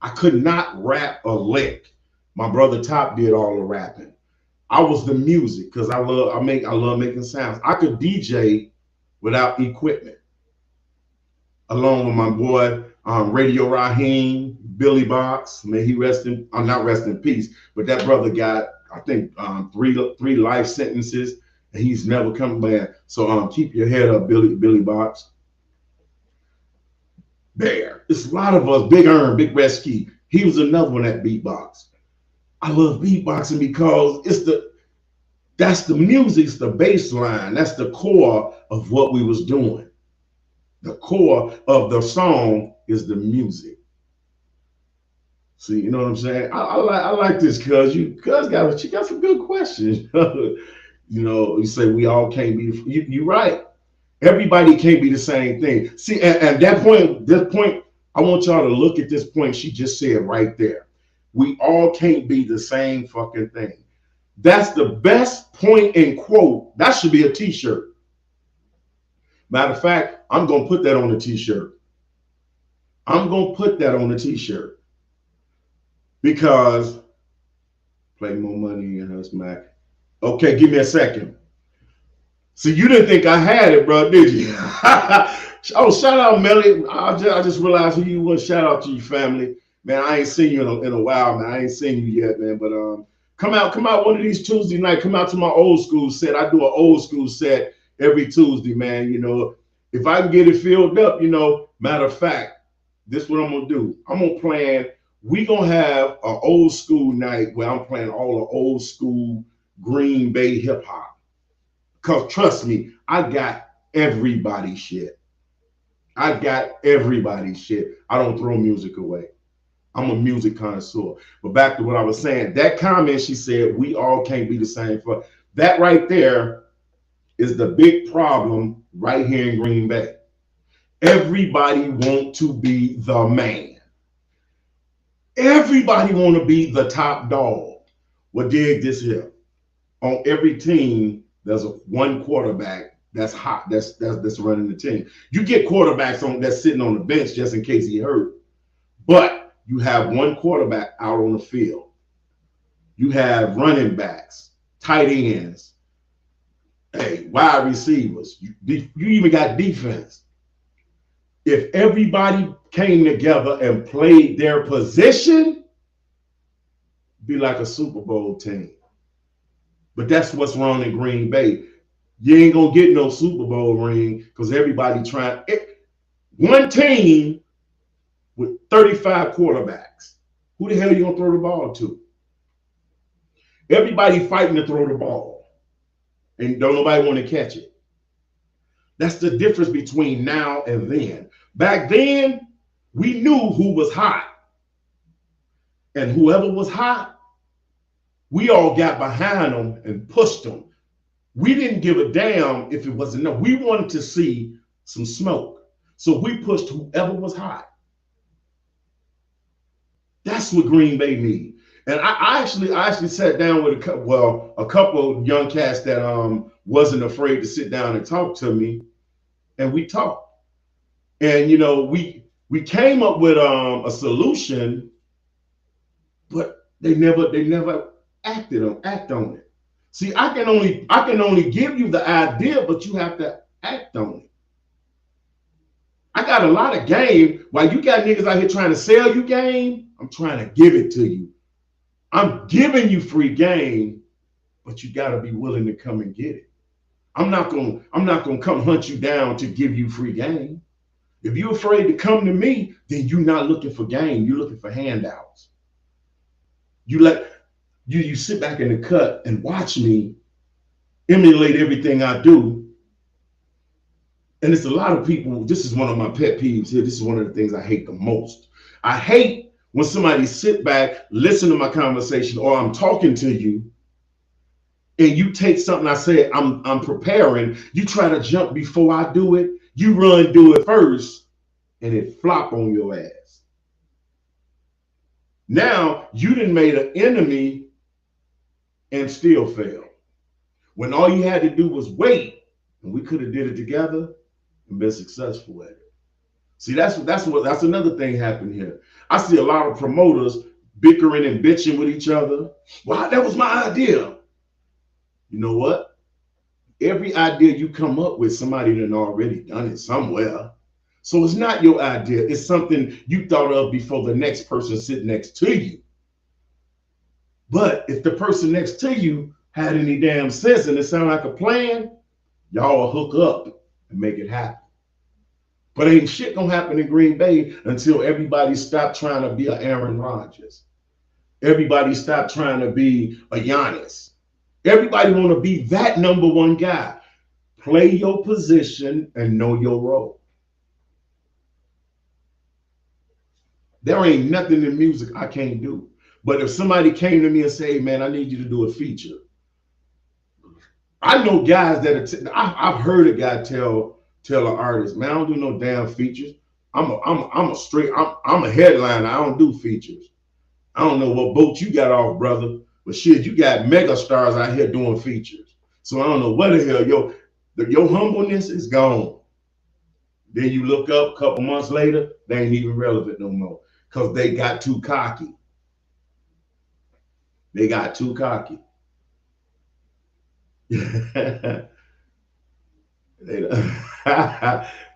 I could not rap a lick. My brother Top did all the rapping. I was the music because I love making sounds. I could DJ without equipment, along with my boy Radio Raheem, Billy Box. May he rest in, I'm not rest in peace, but that brother got I think three life sentences, and he's never come back. So keep your head up, Billy Box. There, it's a lot of us. Big Earn, Big Rescue. He was another one at beatbox. I love beatboxing because that's the music, it's the bass line, that's the core of what we was doing. The core of the song is the music. See, you know what I'm saying? I like this cuz she got some good questions. You know, you say we all can't be you right. Everybody can't be the same thing. See, and this point, I want y'all to look at this point she just said right there. We all can't be the same fucking thing. That's the best point in quote. That should be a t-shirt. Matter of fact, I'm gonna put that on a t-shirt. I'm gonna put that on a t-shirt because play more money in her smack. Okay, give me a second. So you didn't think I had it, bro, did you? Oh, shout out, Melly. I just realized who you was. Shout out to your family. Man, I ain't seen you in a while, man. I ain't seen you yet, man. But come out one of these Tuesday night. Come out to my old school set. I do an old school set every Tuesday, man. You know, if I can get it filled up, you know, matter of fact, this is what I'm gonna do. I'm gonna plan. We gonna have an old school night where I'm playing all the old school Greenbay hip hop. Cause trust me, I got everybody's shit. I got everybody's shit. I don't throw music away. I'm a music connoisseur. But back to what I was saying, that comment she said, we all can't be the same. For that right there is the big problem right here in Green Bay. Everybody want to be the man. Everybody want to be the top dog. Well, dig this here. On every team, there's one quarterback that's hot, that's running the team. You get quarterbacks that's sitting on the bench just in case he hurt, but you have one quarterback out on the field. You have running backs, tight ends, wide receivers. You even got defense. If everybody came together and played their position, be like a Super Bowl team. But that's what's wrong in Green Bay. You ain't gonna get no Super Bowl ring because everybody trying. One team with 35 quarterbacks. Who the hell are you gonna throw the ball to? Everybody fighting to throw the ball, and don't nobody want to catch it. That's the difference between now and then. Back then, we knew who was hot, and whoever was hot, we all got behind them and pushed them. We didn't give a damn if it wasn't enough. We wanted to see some smoke. So we pushed whoever was hot. That's what Green Bay need. And I actually sat down with a couple of young cats that wasn't afraid to sit down and talk to me, and we talked. And you know, we came up with a solution, but they never act on it. See, I can only give you the idea, but you have to act on it. I got a lot of game. While you got niggas out here trying to sell you game, I'm trying to give it to you. I'm giving you free game, but you got to be willing to come and get it. I'm not gonna come hunt you down to give you free game. If you're afraid to come to me, then you're not looking for game. You're looking for handouts. You let you sit back in the cut and watch me emulate everything I do. And it's a lot of people. This is one of my pet peeves here. This is one of the things I hate the most. I hate when somebody sit back, listen to my conversation, or I'm talking to you, and you take something I said, I'm preparing, you try to jump before I do it, you run, do it first, and it flop on your ass. Now you done made an enemy and still fail. When all you had to do was wait, and we could have did it together and been successful at it. See, that's another thing happened here. I see a lot of promoters bickering and bitching with each other. Well, that was my idea. You know what? Every idea you come up with, somebody done already done it somewhere. So it's not your idea. It's something you thought of before the next person sitting next to you. But if the person next to you had any damn sense and it sounded like a plan, y'all will hook up and make it happen. But ain't shit gonna happen in Green Bay until everybody stop trying to be a Aaron Rodgers. Everybody stop trying to be a Giannis. Everybody want to be that number one guy. Play your position and know your role. There ain't nothing in music I can't do. But if somebody came to me and say, hey, man, I need you to do a feature. I know guys that I've heard a guy tell an artist, man, I don't do no damn features. I'm a headliner. I don't do features. I don't know what boat you got off, brother, but shit, you got mega stars out here doing features. So I don't know what the hell your humbleness is gone. Then you look up a couple months later, they ain't even relevant no more because they got too cocky. They got too cocky.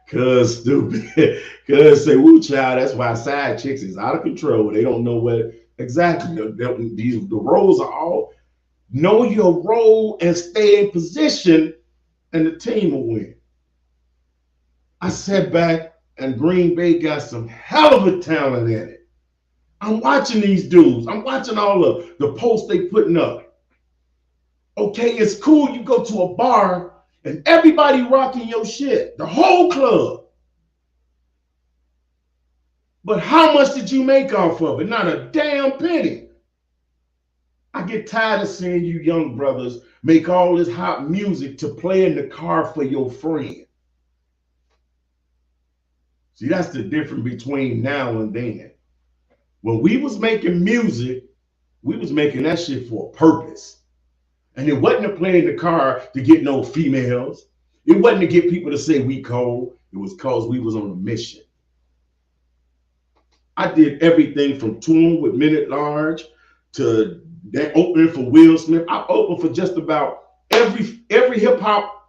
Cuz stupid. Cuz say, woo child, that's why side chicks is out of control. They don't know what exactly. The roles are all know your role and stay in position, and the team will win. I sat back and Green Bay got some hell of a talent in it. I'm watching these dudes. I'm watching all of the posts they putting up. Okay, it's cool. You go to a bar and everybody rocking your shit, the whole club. But how much did you make off of it? Not a damn penny. I get tired of seeing you young brothers make all this hot music to play in the car for your friend. See, that's the difference between now and then. When we was making music, we was making that shit for a purpose. And it wasn't to play in the car to get no females. It wasn't to get people to say we cold. It was because we was on a mission. I did everything from touring with Men at Large to opening for Will Smith. I opened for just about every hip hop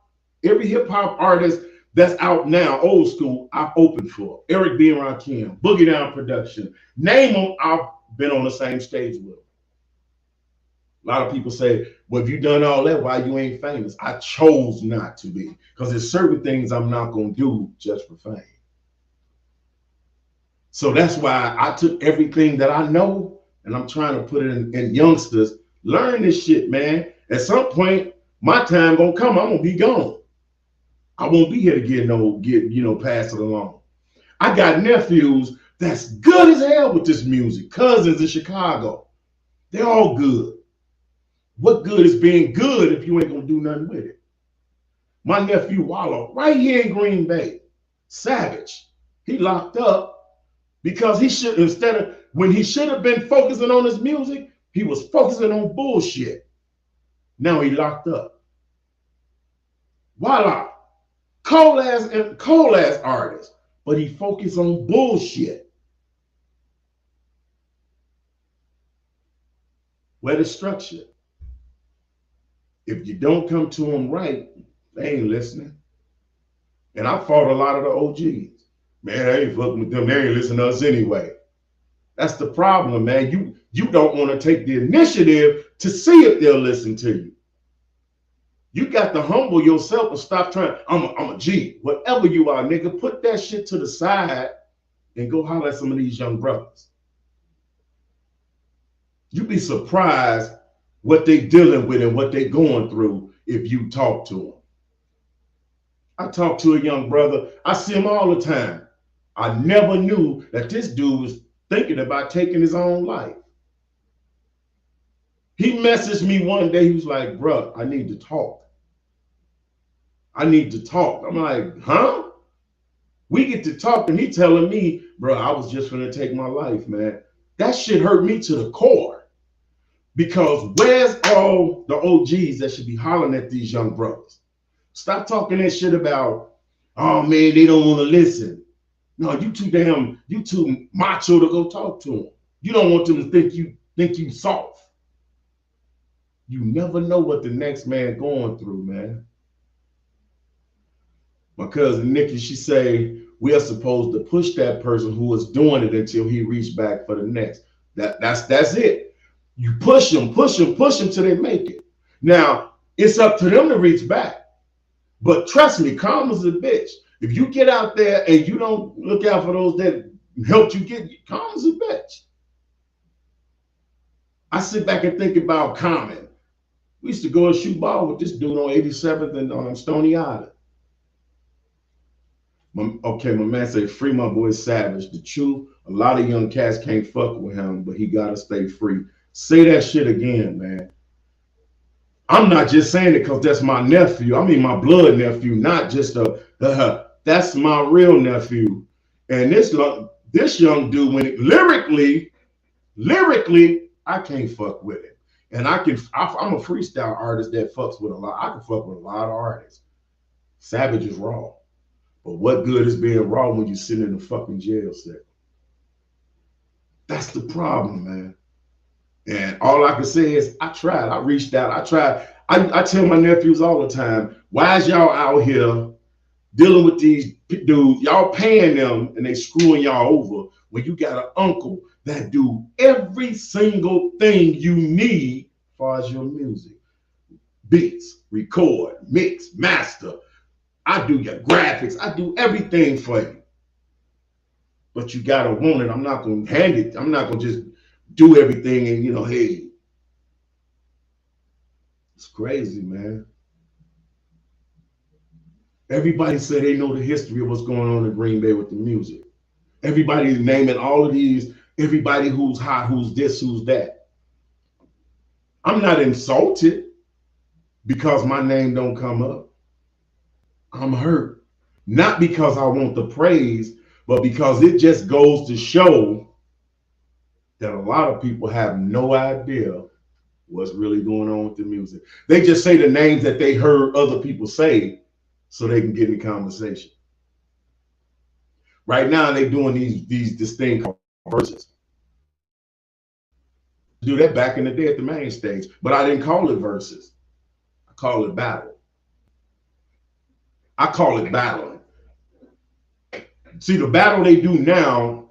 artist that's out now, old school. I've opened for Eric B. and Rakim, Boogie Down Production. Name them, I've been on the same stage with them. A lot of people say, well, if you done all that, why you ain't famous? I chose not to be because there's certain things I'm not going to do just for fame. So that's why I took everything that I know and I'm trying to put it in youngsters. Learn this shit, man. At some point, my time gonna come. I'm gonna be gone. I won't be here to pass it along. I got nephews that's good as hell with this music. Cousins in Chicago. They're all good. What good is being good if you ain't gonna do nothing with it? My nephew Wallow, right here in Green Bay, Savage, he locked up because when he should have been focusing on his music, he was focusing on bullshit. Now he locked up. Voila, cold ass artist, but he focused on bullshit. Where the structure? If you don't come to them right, they ain't listening. And I fought a lot of the OGs. Man, I ain't fucking with them. They ain't listening to us anyway. That's the problem, man. You don't want to take the initiative to see if they'll listen to you. You got to humble yourself and stop trying. I'm a G. Whatever you are, nigga, put that shit to the side and go holler at some of these young brothers. You'd be surprised what they dealing with and what they going through if you talk to them. I talk to a young brother. I see him all the time. I never knew that this dude was thinking about taking his own life. He messaged me one day. He was like, "Bruh, I need to talk. I need to talk." I'm like, "Huh?" We get to talking. He telling me, "Bro, I was just gonna take my life, man." That shit hurt me to the core. Because where's all the OGs that should be hollering at these young brothers? Stop talking that shit about, oh man, they don't want to listen. No, you too macho to go talk to them. You don't want them to think you soft. You never know what the next man going through, man. My cousin Nikki, she say we are supposed to push that person who is doing it until he reach back for the next. That's it. You push them, push them, push them till they make it. Now it's up to them to reach back. But trust me, karma's a bitch. If you get out there and you don't look out for those that helped you get, karma's a bitch. I sit back and think about Common. We used to go and shoot ball with this dude on 87th and Stony Island. My man say, free my boy Savage. The truth, a lot of young cats can't fuck with him, but he gotta stay free. Say that shit again, man. I'm not just saying it because that's my nephew. I mean my blood nephew, not just that's my real nephew. And this young dude, when lyrically, I can't fuck with it. And I'm a freestyle artist that fucks with a lot. I can fuck with a lot of artists. Savage is raw. But what good is being raw when you're sitting in a fucking jail cell? That's the problem, man. And all I can say is I tried. I reached out. I tried. I tell my nephews all the time, why is y'all out here dealing with these dudes? Y'all paying them and they screwing y'all over when you got an uncle that do every single thing you need as far as your music. Beats, record, mix, master. I do your graphics. I do everything for you. But you gotta want it. I'm not gonna hand it. I'm not gonna just do everything and hey. It's crazy, man. Everybody said they know the history of what's going on in Greenbay with the music. Everybody's naming all of these, everybody who's hot, who's this, who's that. I'm not insulted because my name don't come up. I'm hurt. Not because I want the praise, but because it just goes to show that a lot of people have no idea what's really going on with the music. They just say the names that they heard other people say so they can get in conversation. Right now they're doing this thing called verses. Do that back in the day at the main stage, but I didn't call it verses. I call it battle. I call it battling. See, the battle they do now,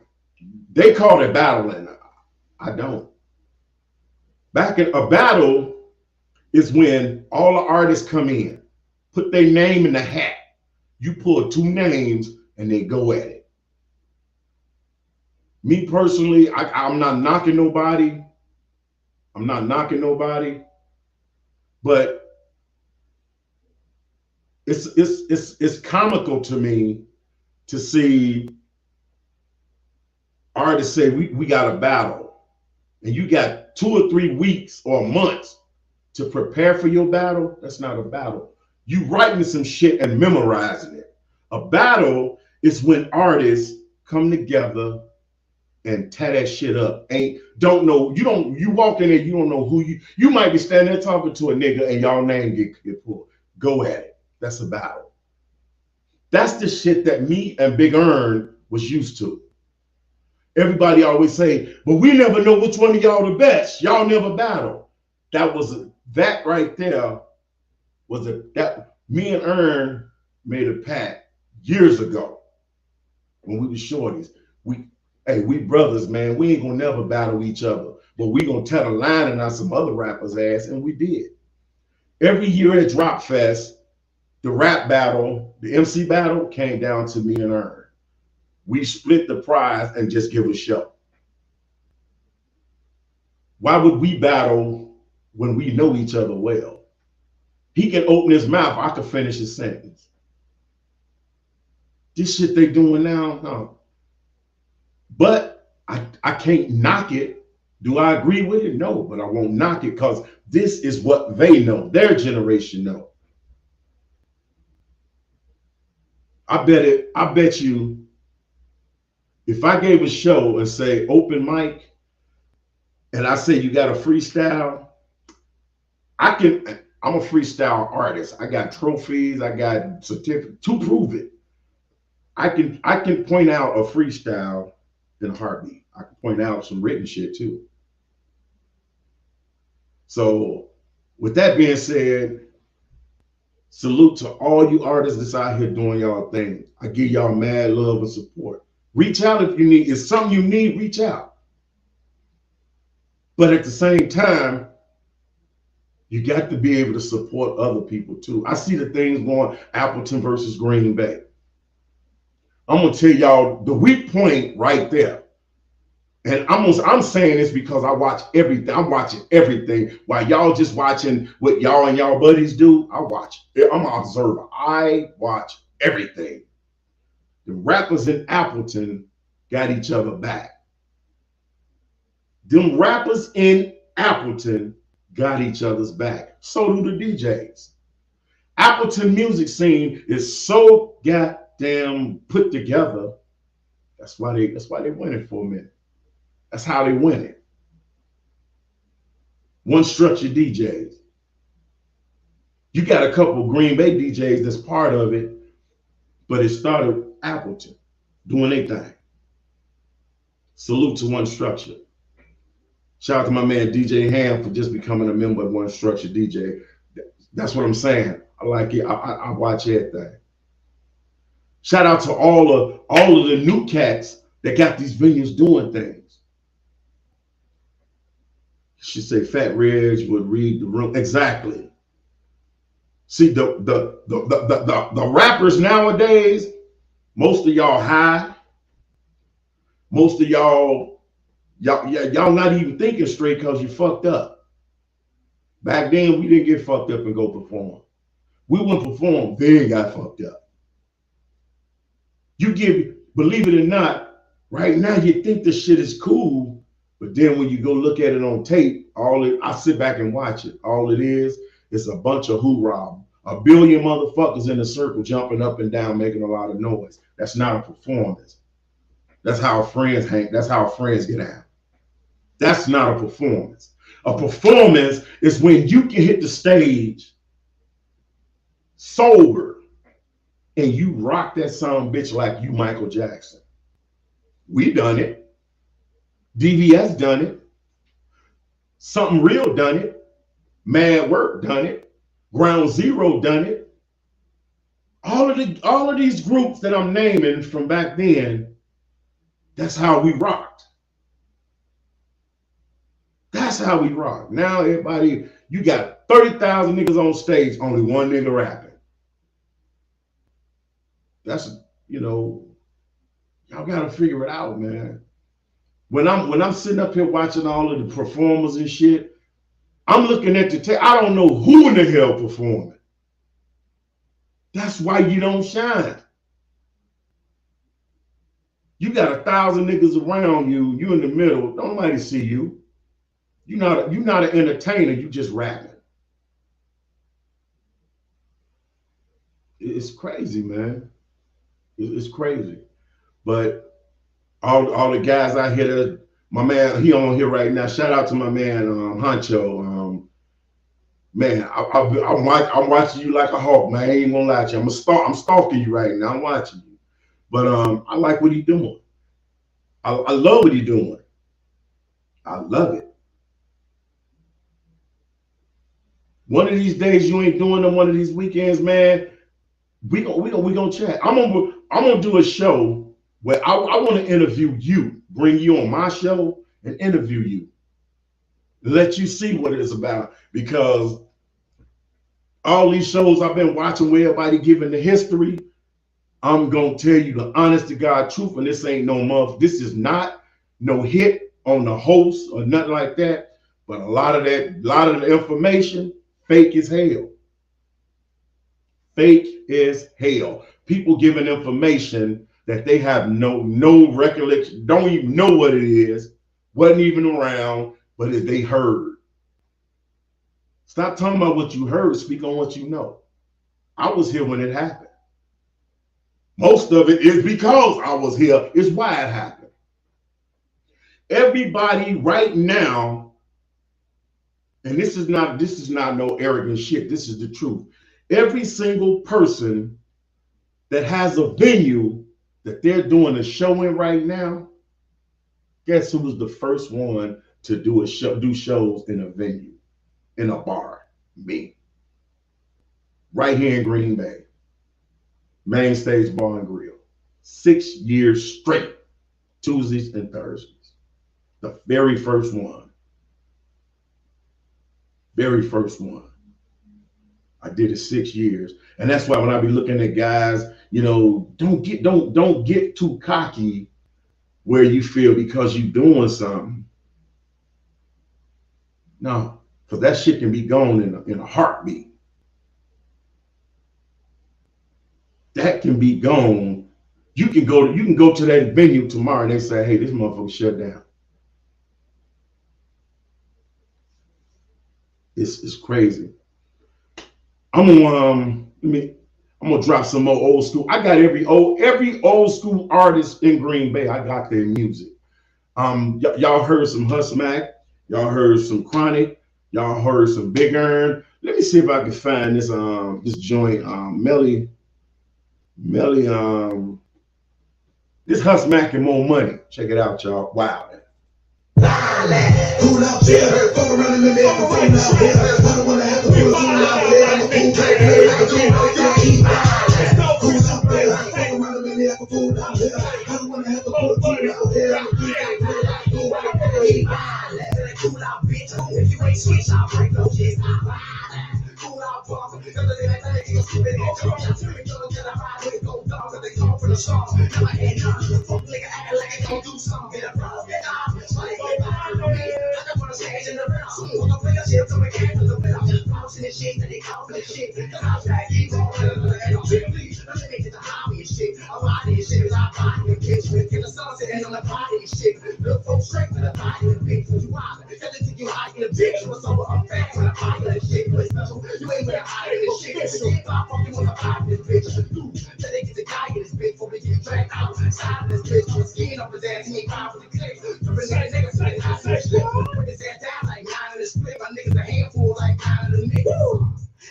they call it battling. I don't. Back in a battle is when all the artists come in, put their name in the hat. You pull two names and they go at it. Me personally, I'm not knocking nobody. I'm not knocking nobody, but it's comical to me to see artists say we got a battle, and you got 2 or 3 weeks or months to prepare for your battle. That's not a battle. You writing some shit and memorizing it. A battle is when artists come together and tear that shit up. You walk in there, you don't know who you might be standing there talking to a nigga and y'all name get pulled. Go at it. That's a battle. That's the shit that me and Big Earn was used to. Everybody always say, but we never know which one of y'all the best. Y'all never battle. That right there that me and Earn made a pact years ago when we were shorties. We brothers, man. We ain't gonna never battle each other, but we gonna tell the line on some other rappers' ass, and we did. Every year at Drop Fest, the rap battle, the MC battle came down to me and Earn. We split the prize and just give a show. Why would we battle when we know each other well? He can open his mouth, I can finish his sentence. This shit they doing now, no. But I can't knock it. Do I agree with it? No, but I won't knock it because this is what they know, their generation know. I bet you if I gave a show and say open mic and I say you got a freestyle, I'm a freestyle artist. I got trophies, I got certificates to prove it. I can point out a freestyle in a heartbeat. I can point out some written shit too. So with that being said, salute to all you artists that's out here doing y'all thing. I give y'all mad love and support. Reach out if you need. If something you need, reach out. But at the same time, you got to be able to support other people too. I see the things going Appleton versus Green Bay. I'm gonna tell y'all the weak point right there. And I'm saying this because I watch everything. I'm watching everything while y'all just watching what y'all and y'all buddies do. I watch. I'm an observer. I watch everything. The rappers in Appleton got each other back. Them rappers in Appleton got each other's back. So do the DJs. Appleton music scene is so goddamn put together. That's why they win it for a minute. That's how they win it. One structured DJs. You got a couple Green Bay DJs that's part of it, but it started Appleton doing their thing. Salute to One Structure. Shout out to my man DJ Ham for just becoming a member of One Structure DJ. That's what I'm saying. I like it. I watch everything. Shout out to all of the new cats that got these venues doing things. She say Fat Reg would read the room. Exactly. See, the rappers nowadays, most of y'all high. Most of y'all not even thinking straight because you fucked up. Back then, we didn't get fucked up and go perform. We went perform, then got fucked up. Believe it or not, right now you think this shit is cool, but then when you go look at it on tape, I sit back and watch it. All it is a bunch of hoorah. A billion motherfuckers in a circle jumping up and down, making a lot of noise. That's not a performance. That's how friends hang. That's how friends get out. That's not a performance. A performance is when you can hit the stage sober and you rock that son bitch like you Michael Jackson. We done it. DVS done it. Something Real done it. Mad Work done it. Ground Zero done it. All of these groups that I'm naming from back then, that's how we rocked. That's how we rock. Now everybody, you got 30,000 niggas on stage, only one nigga rapping. That's, y'all gotta figure it out, man. When I'm sitting up here watching all of the performers and shit, I'm looking at the tape. I don't know who in the hell performing. That's why you don't shine. You got 1,000 niggas around you. You in the middle. Nobody see you. You're not an entertainer. You just rapping. It's crazy, man. It's crazy. But all the guys out here, my man, he on here right now. Shout out to my man, Honcho. Man, I'm watching you like a hawk, man. I ain't gonna lie to you. I'm stalking you right now. I'm watching you. But I like what he doing. I love what he doing. I love it. One of these days you ain't doing them. One of these weekends, man. We gonna chat. I'm gonna do a show where I want to interview you, bring you on my show and interview you, let you see what it is about. Because all these shows I've been watching where everybody giving the history, I'm gonna tell you the honest to God truth, and this ain't no muff. This is not no hit on the host or nothing like that. But a lot of the information, fake as hell. Fake as hell. People giving information that they have no recollection, don't even know what it is, wasn't even around, but they heard. Stop talking about what you heard, speak on what you know. I was here when it happened. Most of it is because I was here, is why it happened. Everybody right now, and this is not no arrogant shit, this is the truth. Every single person that has a venue that they're doing a show in right now, guess who was the first one to do shows in a venue, in a bar? Me. Right here in Green Bay. Main Stage Bar and Grill. 6 years straight, Tuesdays and Thursdays. The very first one. Very first one. I did it 6 years. And that's why when I be looking at guys, you know, don't get too cocky where you feel because you're doing something. No, because that shit can be gone in a heartbeat. That can be gone. You can go to that venue tomorrow and they say, hey, this motherfucker shut down. It's crazy. I'm gonna drop some more old school. I got every old school artist in Green Bay. I got their music. Y'all heard some Huss Mac. Y'all heard some Chronic. Y'all heard some Big Earn. Let me see if I can find this this joint. Melly. This Huss Mac and More Money. Check it out, y'all. Wow. Cool out there, fuck around in the middle, cool out there. I don't wanna have to pull a cool out there. I'm a cool type player, like a cool out there. Cool out there, fuck around in the middle, like a cool out there. I don't wanna have to pull a cool out there. I'm a cool type player, like a cool out there. Cool out, bitch. If you ain't switch, I'll break no shit. Cool out, fuck. You ain't gonna hide this shit. So if I fucking wanna buy this bitch, then they get the guy in this bitch before we get dragged outside of this bitch. With skin up his ass, he ain't fine for the click. To bring that nigga to the house and shit. Put his ass down like 9 in the split. My niggas a handful like 9 in the niggas.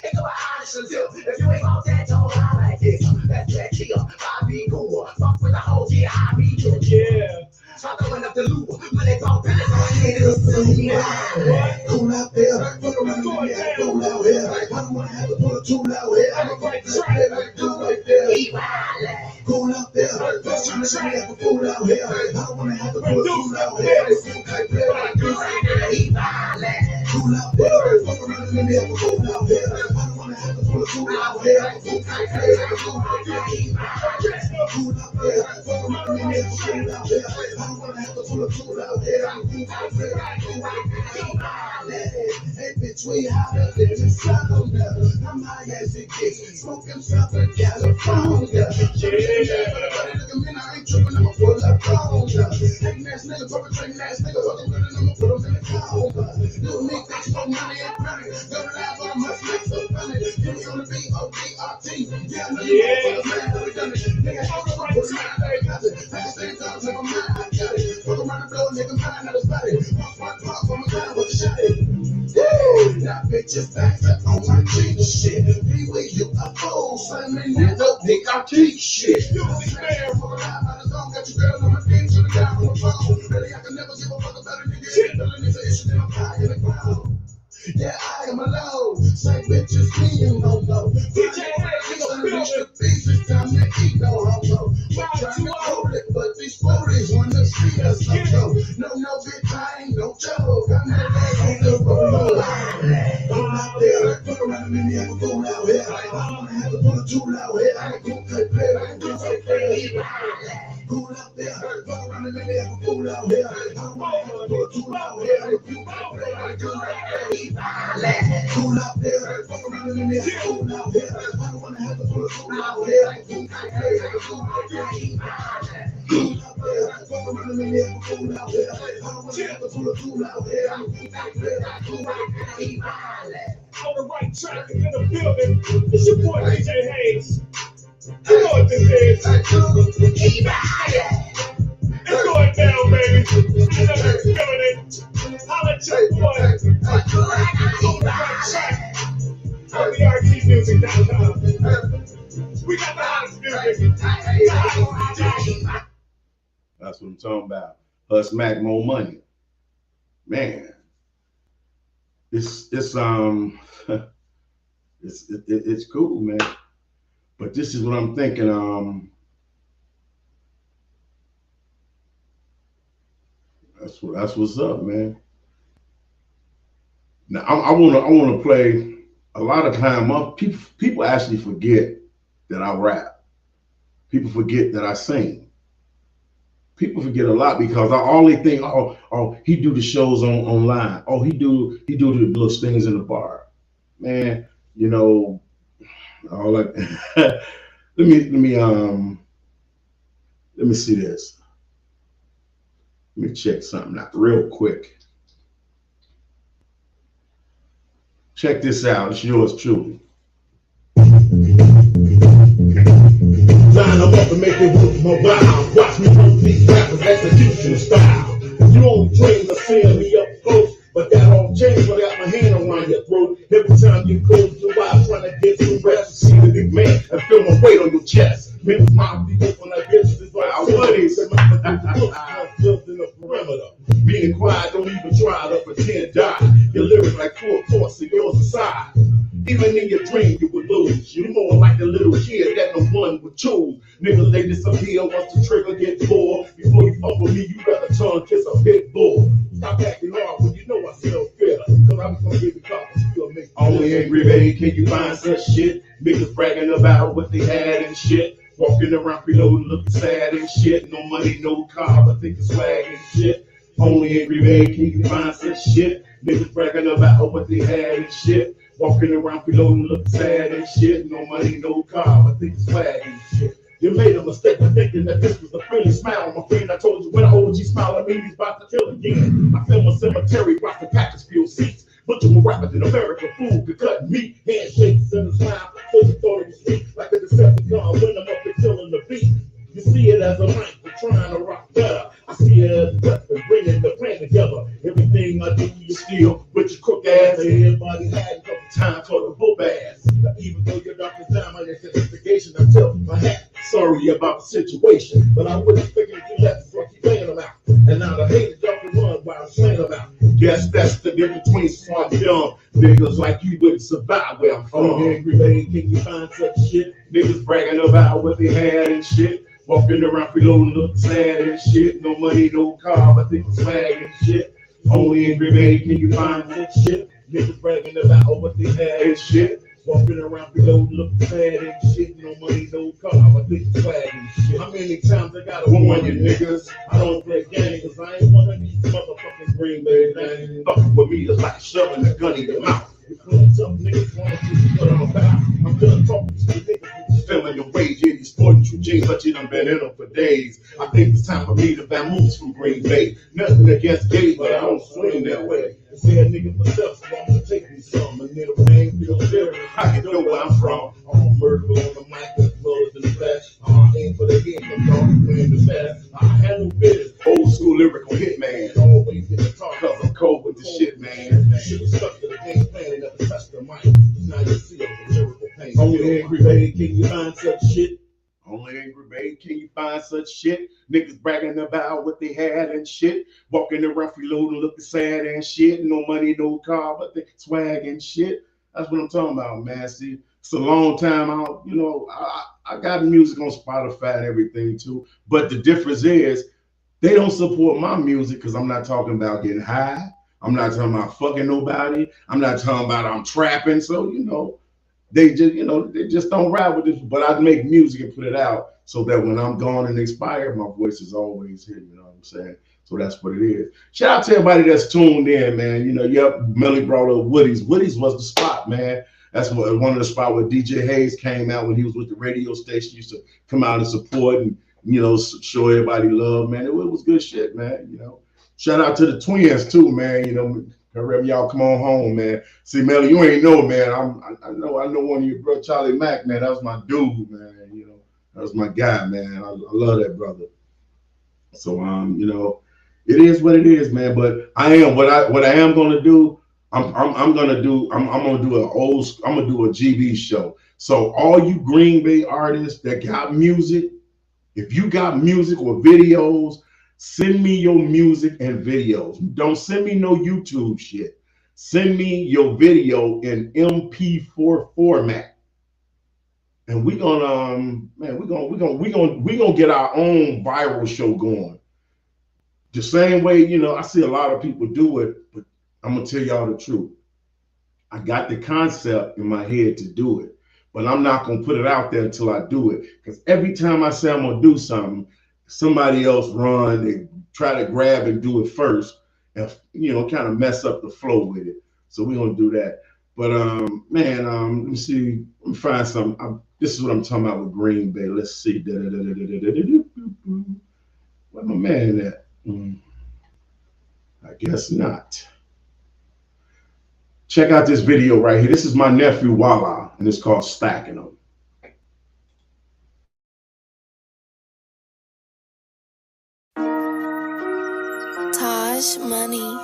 Ain't no honest until if you ain't about that, don't lie like this. That's that kill. I be cool. Fuck with the whole yeah, I be cool. Yeah. So I throwing up the loop. When they talk back, cool out there. Fuck around with me, cool out here. I don't wanna have to pull a tool out here. I'm a fight track like do right there. Cool out there. Fuck trying to say me like a fool out here. I don't wanna have to pull a tool out here. I'm a fool type player like do right there. Cool out there. Fuck around with me, like a fool out here. I don't wanna have to pull a tool out here. I'm a fool type player like a fool out here. Cool out there. Fuck around with me, like a fool out here. I don't wanna have to pull a tool out here. I'm a fool type player like a fool out here. Hey bitch, we hot up in the sun. I'm high as it gets. Smoking Southern California. Yeah. I ain't tripping, I'ma pull up gold. Hating ass nigga, perpetrating ass nigga, fucking with it, I'ma put them in the coma. Little nigga, thanks for money and credit. Go to that, but I must make some funny. Give me on the B-O-D-R-T. Yeah, I know you want to man, but we done it. Nigga, I'm gonna put my mind, I got it. At the same time, take my mind, I got it. Fuck around the floor, nigga, mind, I was body. Pop, from a gun, with a shot it. Now bitches back up on my cheek shit. Be with you a fool, son, man, that dope dick, I'll keep shit. You see man, for a ride by the zone, got your girl on my dick, to the guy on the phone. Really, I can never give a fuck about a nigga. Feeling it's an issue, then I'm high in the ground. Yeah, I am alone. Say bitches, me, you don't know. DJ, reach the beach, it's time to eat, no homo. We're trying to hold it, but these 40s wanna see us so. No, bitch, I ain't no joke. I'm not on the road. Pull out there, fuck around with me, I can fool out here. I don't wanna have to pull a tool out here. I can go play, I can go play. Cool out there, fuck around with me, fool out here. I don't wanna have a fool out here. Cool out there. Fuck around in this fool out here. I don't wanna have a fool out here. Fuck around in this fool out here. I don't wanna have a fool out here. On the right track in the building, it's your boy DJ Hayes. You know what this is. It's going down, baby. I know you're feeling it. Holla at your boy. On the right track on the RTmusic.com. We got the hottest music. That's what I'm talking about. Us Mac more money. Man. It's it's cool, man. But this is what I'm thinking. That's what's up, man. Now I wanna play. A lot of time, people actually forget that I rap. People forget that I sing. People forget a lot because all they think, oh, he do the shows online. Oh, he do the little things in the bar. Man, you know, all like let me see this. Let me check something out real quick. Check this out. It's yours truly. Line them up and make it look more wild. Watch me run these rappers execution style. You only dream of seeing me up close, but that all changed when I got my hand around your throat. Every time you close your eyes trying to get some rest, see the big man and feel my weight on your chest. Me with my people when I get this all buddies. Just in the perimeter. Being quiet, don't even try to pretend die. Your lyrics like full course and yours aside. Even in your dream, you would lose. You're more like a little kid that no one would choose. Niggas, they disappear once the trigger gets bored. Before you fuck with me, you better tongue kiss a big bull. Stop acting hard when you know I smell fear. Cause I'm gonna give you cops. Only in Greenbay can you find such shit. Niggas bragging about what they had and shit. Walking around preloaded, looking sad and shit. No money, no car, but think it's swag and shit. Only in Greenbay can you find such shit. Niggas bragging about what they had and shit. Walking around preloading, looking sad and shit. No money, no car, but think it's swag and shit. You made a mistake of thinking that this was a friendly smile. My friend, I told you when an OG smile at me, he's about to kill again. I film a cemetery, rocking package field seats. Butcher more rapper than American food could cut meat. Handshakes and a smile, so you thought it was sweet. Like a Decepticon when I'm up and killing the beat. You see it as a mic for trying to rock better. I see it as a weapon bringing the plan together. Everything I do, you steal with your crook ass. Everybody had a couple times for the book ass. Now, even though you're knocking down my investigation, I tell my hat sorry about the situation. But I wouldn't figure you left, so I keep laying them out. And now the haters y'all can run while I'm slaying them out. Guess that's the difference between smart and dumb. Niggas like you wouldn't survive where I'm from. Angry lady, can you find such shit? Niggas bragging about what they had and shit. Walking around preloading, looking sad and shit. No money, no car, but think it's swag and shit. Only in Greenbay can you find that shit. Niggas bragging about what they had and shit. Walking around preloading, looking sad and shit. No money, no car, but think it's swag and shit. How many times I gotta warn you niggas? I don't play games, cause I ain't one of these motherfucking Greenbay things. Fucking with me is like shoving a gun in your mouth. Some niggas want to put on back. I'm done talking to the niggas who's feeling the rage. Yeah, these sporting true jeans, but you done been in them for days. I think it's time for me to vamoose from Greenbay. Nothing against gays, but I don't swing that way. They say a nigga for stuff, so I'm gonna take me some. And little pain feels different. I can know where I'm from. I'm murder on the mic, as well as in the flesh. I aim for the head, I'm dog playing the fast. I handle business. Old school lyrical hitman. Always in the talk, cause I'm cold with the shit, man. Shit was stuck to the game plan and never touched the mic. Now you see it, the lyrical pain. Only angry baby, can you find such shit? Only angry baby, can you find such shit? Niggas bragging about what they had and shit. Walking around freeloading, looking sad and shit. No money, no car, but they swag and shit. That's what I'm talking about, man. See, it's a long time out. You know, I got music on Spotify and everything too. But the difference is they don't support my music because I'm not talking about getting high. I'm not talking about fucking nobody. I'm not talking about I'm trapping. So, you know, they just don't ride with this. But I make music and put it out so that when I'm gone and expired, my voice is always here, you know. what I'm saying? So that's what it is. Shout out to everybody that's tuned in, man. You know, yep, Melly brought up Woody's. Woody's was the spot, man. That's one of the spots where DJ Hayes came out when he was with the radio station. Used to come out and support and, you know, show everybody love, man. It was good shit, man. You know, shout out to the twins too, man. You know, y'all come on home, man. See, Melly, you ain't know, man. I know one of your brother, Charlie Mack, man. That was my dude, man. You know, that was my guy, man. I love that brother. So, you know, it is what it is, man. But I am what I am gonna do. I'm gonna do a GB show. So all you Green Bay artists that got music, if you got music or videos, send me your music and videos. Don't send me no YouTube shit. Send me your video in MP4 format. And we're gonna get our own viral show going. The same way, you know, I see a lot of people do it, but I'm gonna tell y'all the truth. I got the concept in my head to do it, but I'm not gonna put it out there until I do it. Because every time I say I'm gonna do something, somebody else they try to grab and do it first, and you know, kind of mess up the flow with it. So we're gonna do that. But man, let me see. Let me find something. This is what I'm talking about with Green Bay. Let's see. Where my man at? I guess not. Check out this video right here. This is my nephew Walla, and it's called Stacking Them. Taj Money.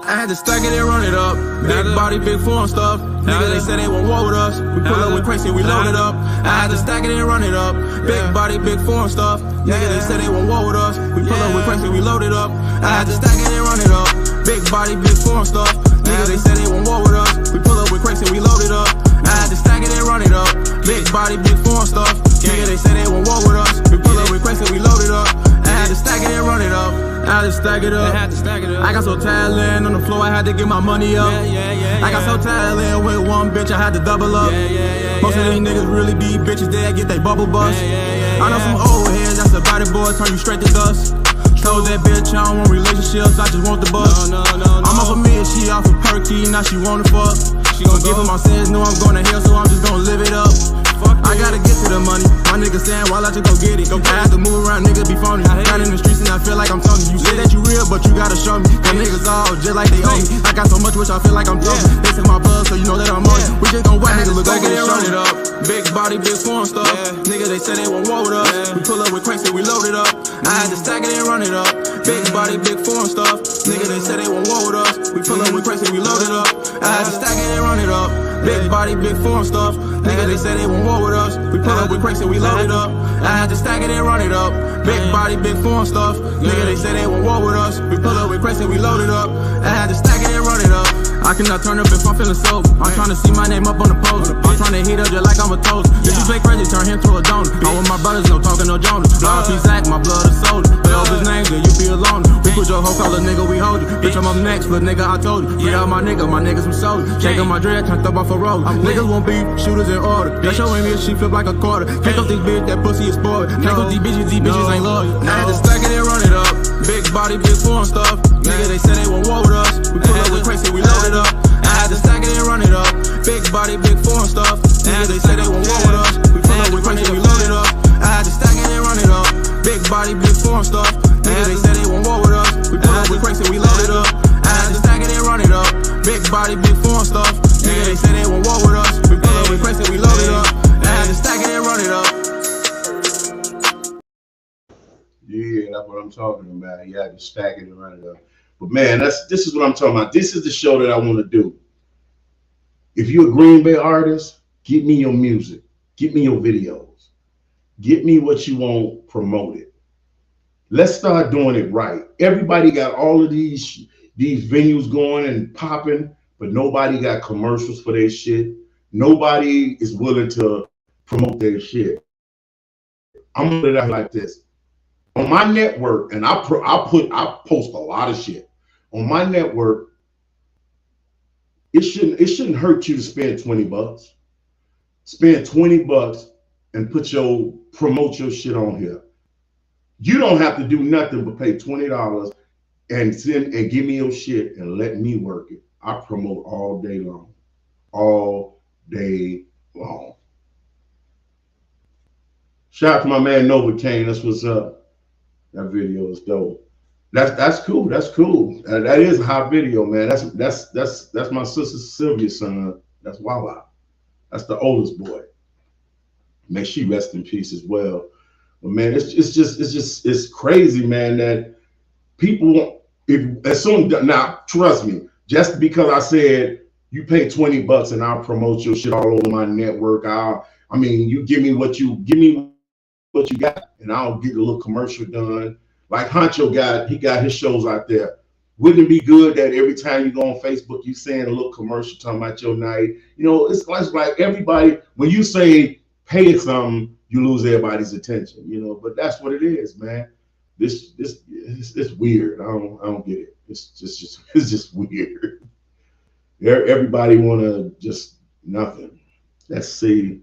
I had to stack it and run it up. Big body, big form stuff. Niggas, they said they won't war with us. We pull up with crazy, we load it up. I had to stack it and run it up. Big body, big form stuff. Niggas, they said they won't war with us. We pull up with crazy, we load it up. I had to stack it and run it up. Big body, big form stuff. Niggas, they said they won't war with us. We pull up with crazy, we load it up. I had to stack it and run it up. Big body, big form stuff. Niggas, they said they won't war with us. We pull up with crazy, we load it up. I had to stack it and run it up. I had to stack it up. I got so tired laying on the floor, I had to get my money up. I got so tired laying with one bitch, I had to double up. Most of these niggas really be bitches, they get they bubble bust. I know some old heads, that's a body boy, turn you straight to dust. Told that bitch I don't want relationships, I just want the bus. I'm off of me and she off of perky, now she wanna fuck. She gon' give her my sins, know I'm going to hell, so I'm just gonna live it up. I gotta get to the money. My nigga saying, why not you go get it? I have to move around, nigga be phony. Got in the streets and I feel like I'm Tony. You say that you real, but you gotta show me. Them niggas all just like they owe me. I got so much which I feel like I'm Tony. They in my blood, so you know that I'm on it. We just gon' whack niggas, look over and run it up. Big body, big form stuff. Nigga, they say they won't war with us. We pull up with crazy, we load it up. I had to stack it and run it up. Big body, big form stuff. Nigga, they say they won't war with us. We pull up with crazy, we load it up. I had to stack it and run it up. Big body, big form stuff. Nigga, they say they won't war with us. We pull up with crazy, we load it up. I had to stack it and run it up. Big body, big form stuff. Nigga, they say they won't war with us. We pull up with crazy, we load it up. I had to stack it and run it up. I cannot turn up if I'm feeling sober. I'm trying to see my name up on the poster. I'm trying to heat up just like I'm a toast. If you play crazy, turn him to a donor. I want my brothers, no talking, no Jonas. R.P. Zach, my blood is soldier. They over his name, then you be alone. We put your whole color, nigga, we hold you. Bitch, I'm up next, little nigga, I told you. Free out my niggas some soldiers. Check on my dread, turned up off a road. Niggas won't be shooters in order. That show ain't here, she flip like a quarter. Can't up this bitch, that pussy is spoiled. Can't up these bitches ain't loyal. I had to stack it and run it up. Big body, big form stuff. Nigga, they say they won't war with us. We pull up with crazy, we load it up. I had to stack it and run it up. Big body, big form stuff. Nigga, they say they won't war with us. We pull up with crazy, we load it up. I had to stack it and run it up. Big body, big form stuff. Nigga, they say they won't war with us. We pull up with crazy, we load it up. I had to stack it and run it up. Big body, big form stuff. Nigga, they say they won't war with us. We pull up with crazy, we load it up. I had to stack it and run it up. Yeah, that's what I'm talking about. You had to stack it and run it up. But man, this is what I'm talking about. This is the show that I want to do. If you're a Green Bay artist, get me your music. Get me your videos. Get me what you want promoted. Let's start doing it right. Everybody got all of these venues going and popping, but nobody got commercials for their shit. Nobody is willing to promote their shit. I'm gonna put it out like this. On my network, and I post a lot of shit. On my network, it shouldn't hurt you to spend $20. Spend $20 and promote your shit on here. You don't have to do nothing but pay $20 and give me your shit and let me work it. I promote all day long. All day long. Shout out to my man Novocaine. That's what's up. That video is dope. That's cool. That's cool. That is a hot video, man. That's my sister Sylvia's son. That's Wawa. That's the oldest boy. May she rest in peace as well. But man, it's crazy, man, that people now trust me, just because I said you pay $20 and I'll promote your shit all over my network. You give me what you got, and I'll get a little commercial done. Like Honcho he got his shows out there. Wouldn't it be good that every time you go on Facebook, you saying a little commercial talking about your night? It's like everybody, when you say pay something, you lose everybody's attention, but that's what it is, man. This it's weird. I don't get it. It's just weird. Everybody wanna just nothing. Let's see.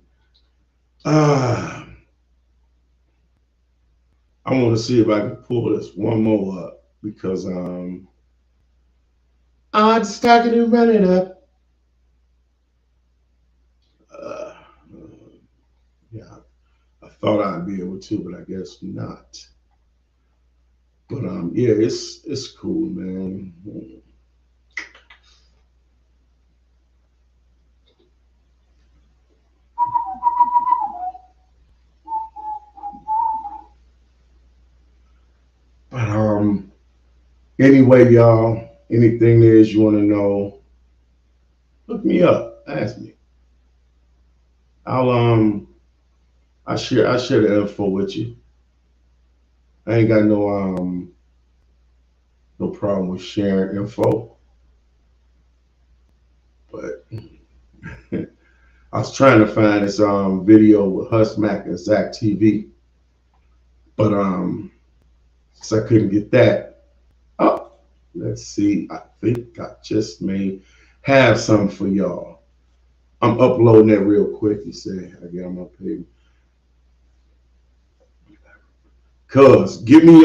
I want to see if I can pull this one more up because I'm stuck and run it up. Yeah, I thought I'd be able to, but I guess not. But yeah, it's cool, man. But anyway, y'all, anything there is you want to know, look me up, ask me. I share the info with you. I ain't got no problem with sharing info. But I was trying to find this video with Husmack and Zach TV. But so I couldn't get that. Oh, let's see. I think I just may have some for y'all. I'm uploading that real quick. You say I get on my page. Give me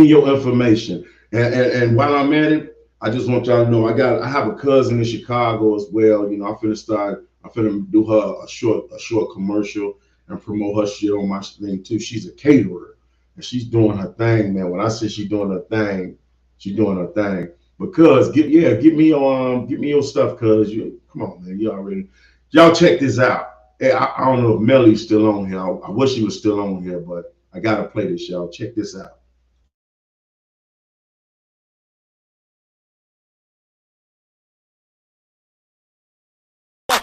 your information. And while I'm at it, I just want y'all to know I have a cousin in Chicago as well. I'm finna do her a short commercial and promote her shit on my thing too. She's a caterer. And she's doing her thing, man. When I say she's doing her thing, she's doing her thing. Because give me your stuff, cuz come on, man. Y'all check this out. Hey, I don't know if Melly's still on here. I wish she was still on here, but I gotta play this, y'all. Check this out.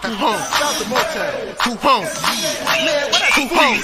Who home? Who home? Who home?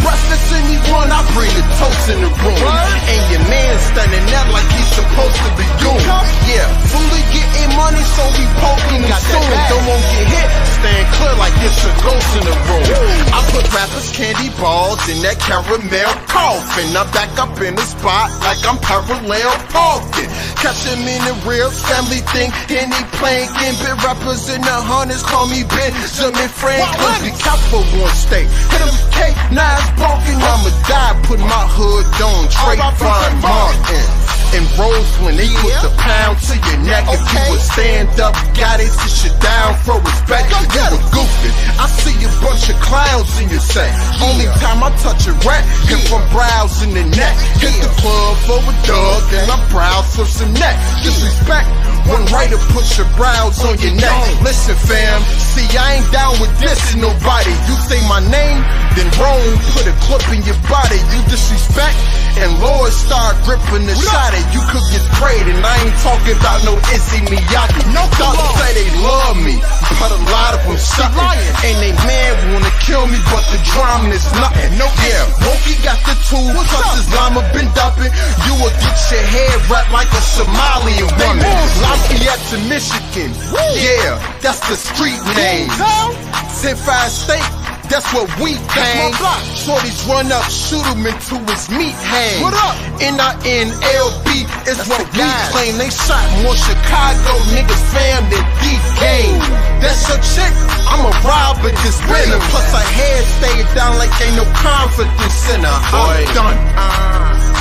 Breakfast anyone, I bring the toast in the room. And your man standing there like he's supposed to be doing. Yeah, fully getting money, so we poking him soon. Don't want to get hit, stand clear like it's a ghost in the room. I put rappers candy balls in that caramel coffin. I back up in the spot like I'm parallel parking. Catch him in the real family thing, and he playing game. Big rappers in the hundreds call me Benjamin Franklin. Be careful one state. Hit him with K, now it's barking. I'ma die, put my hood on. Trayvon Martin. And Rose when they put the pound to your neck. If you would stand up, got it, sit you down for respect. You were goofy. I see a bunch of clowns in your set. Only time I touch a rat, hit from brows in the neck. Hit the club for a dog, then I browse for some neck. Disrespect. One right to put your brows on your neck. Listen, fam, see, I ain't down with dissing nobody. You say my name, then wrong, put a clip in your body. You disrespect, and Lord start gripping the shot at you could get sprayed. And I ain't talking about no Izzy Miyagi. No, doctors say they love me, but a lot of them suckin'. And they man wanna kill me, but the drama is nothing. No, yeah, Wokey got the tool, plus his llama been dumping. You will get your head wrapped like a Somalian woman. Lafayette to Michigan, yeah, that's the street name. 10-5 state, that's where we hang. Shorties run up, shoot him into his meat hang. What up? NINLB is what we claim. They shot more Chicago niggas fam than deep game. That's your chick, I'ma rob it this winter. Plus her head stayed down like ain't no confidence in her. I'm done.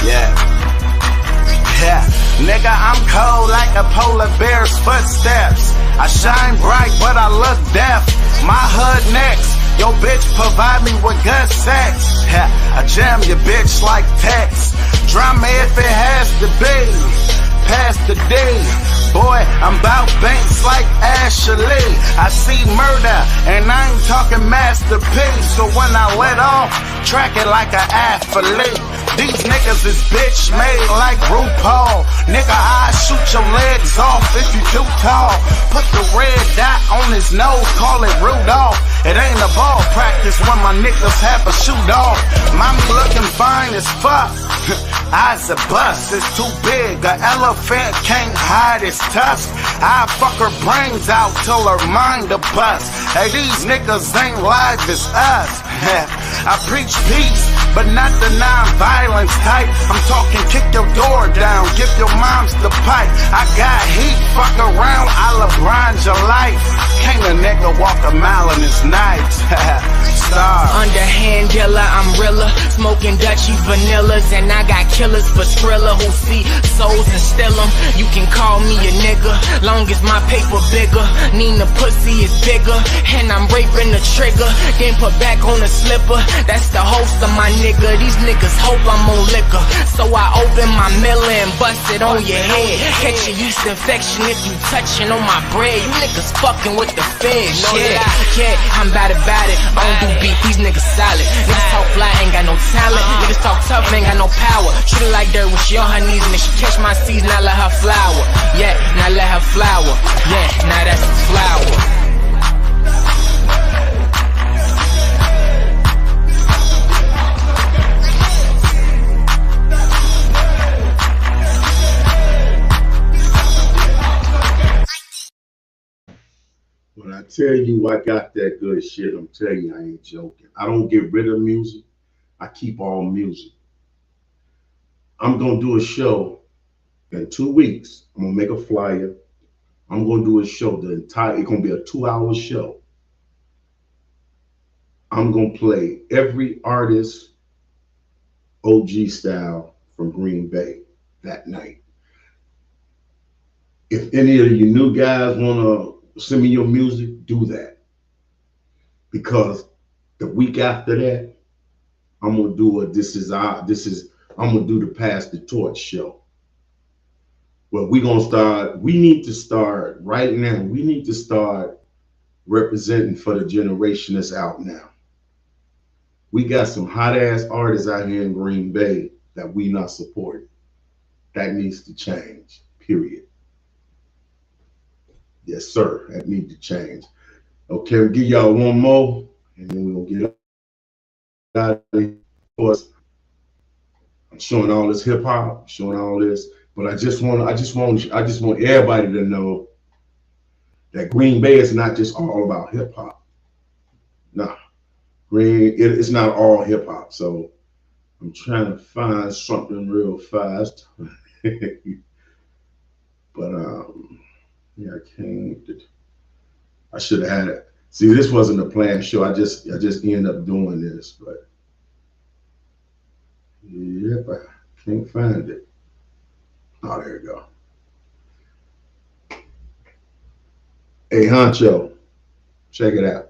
Yeah. Yeah, nigga, I'm cold like a polar bear's footsteps. I shine bright, but I look deaf. My hood next. Yo, bitch, provide me with good sex. Yeah, I jam your bitch like text. Drama if it has to be. Pass the D. Boy, I'm bout banks like Ashley. I see murder, and I ain't talking masterpiece. So when I let off, track it like an athlete. These niggas is bitch made like RuPaul. Nigga, I shoot your legs off if you too tall. Put the red dot on his nose, call it Rudolph. It ain't a ball practice when my niggas have a shoot off. Mommy looking fine as fuck. Eyes a bust, it's too big. An elephant can't hide its tusk. I fuck her brains out till her mind a bust. Hey, these niggas ain't live as us. I preach peace, but not the non-violence type. I'm talking kick your door down, give your moms the pipe. I got heat, fuck around, I LeBron your life. Can't a nigga walk a mile in his nights. Star. Underhand dealer, I'm realer. Smoking Dutchy vanillas, and I got killers for Skrilla who see souls and steal them. You can call me a nigga, long as my paper bigger. Nina pussy is bigger, and I'm raping the trigger. Then put back on the slipper, that's the host of my nigga. These niggas hope I'm on liquor, so I open my miller and bust it on your head. Catch a yeast infection if you touching on my bread. You niggas fucking with the feds, yeah, I'm bad about it. I don't do beat, these niggas solid. Niggas talk fly, ain't got no talent. Niggas talk tough, ain't got no power. Treat her like dirt when she on her knees, and if she catch my seeds, now let her flower. Yeah, now let her flower. Yeah, now that's a flower. When I tell you I got that good shit, I'm telling you I ain't joking. I don't get rid of music. I keep all music. I'm gonna do a show in 2 weeks. I'm gonna make a flyer. I'm gonna do a show. It's gonna be a 2-hour show. I'm gonna play every artist OG style from Green Bay that night. If any of you new guys wanna send me your music, do that. Because the week after that, I'm gonna do I'm gonna do the Pass the Torch show. Well, we need to start right now. We need to start representing for the generation that's out now. We got some hot ass artists out here in Green Bay that we not supporting. That needs to change, period. Yes, sir, that needs to change. Okay, we'll give y'all one more, and then we're gonna get out of here. Of course, I'm showing all this hip hop, showing all this, but I just want everybody to know that Green Bay is not just all about hip hop. Nah, it's not all hip hop. So I'm trying to find something real fast, but yeah, I can't. I should have had it. See, this wasn't a planned show. I just ended up doing this, but yep, I can't find it. Oh, there you go. Hey, Honcho, check it out.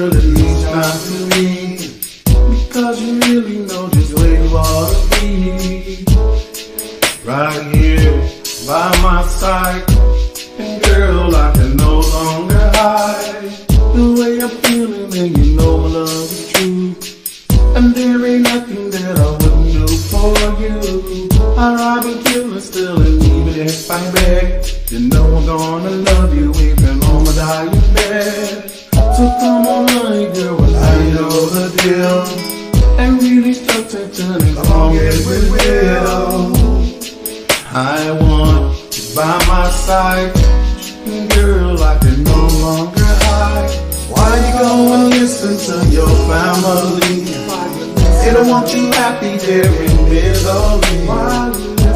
responsibility not to me, because you really know just where you ought to be. Right here by my side, and girl, I can no longer hide the way I'm feeling, and you know my love is true. And there ain't nothing that I wouldn't do for you. I'd rather kill and still, and even if I beg, you know I'm gonna love you even on my dying bed. So come on, honey girl, I know the deal, and really start to turn it on as we will. I want you by my side, girl, I can no longer hide. Why you go and listen to your family? They don't want you happy, they're in misery.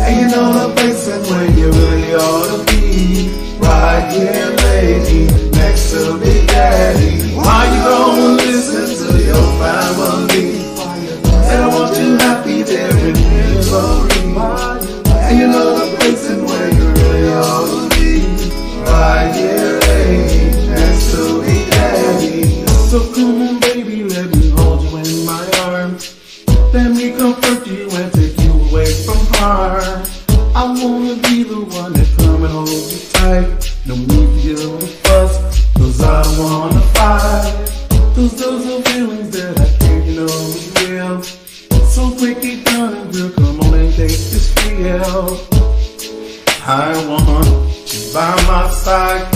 And you know the places where you really ought to be. Right here, lady, next to Big Daddy. Why you go and listen to your family? They don't want you happy, they're in misery. And you know the places where you really ought to be. Right here, lady, next to Big Daddy. So come on, baby, let me hold you in my arms. Let me comfort you and take you away from harm. I wanna be the one that come and hold you tight. No need for you to fuss, cause I don't wanna fight. Those are feelings that I can't, you know, is real. So quick, keep running, girl, come on and take this feel. I want you by my side,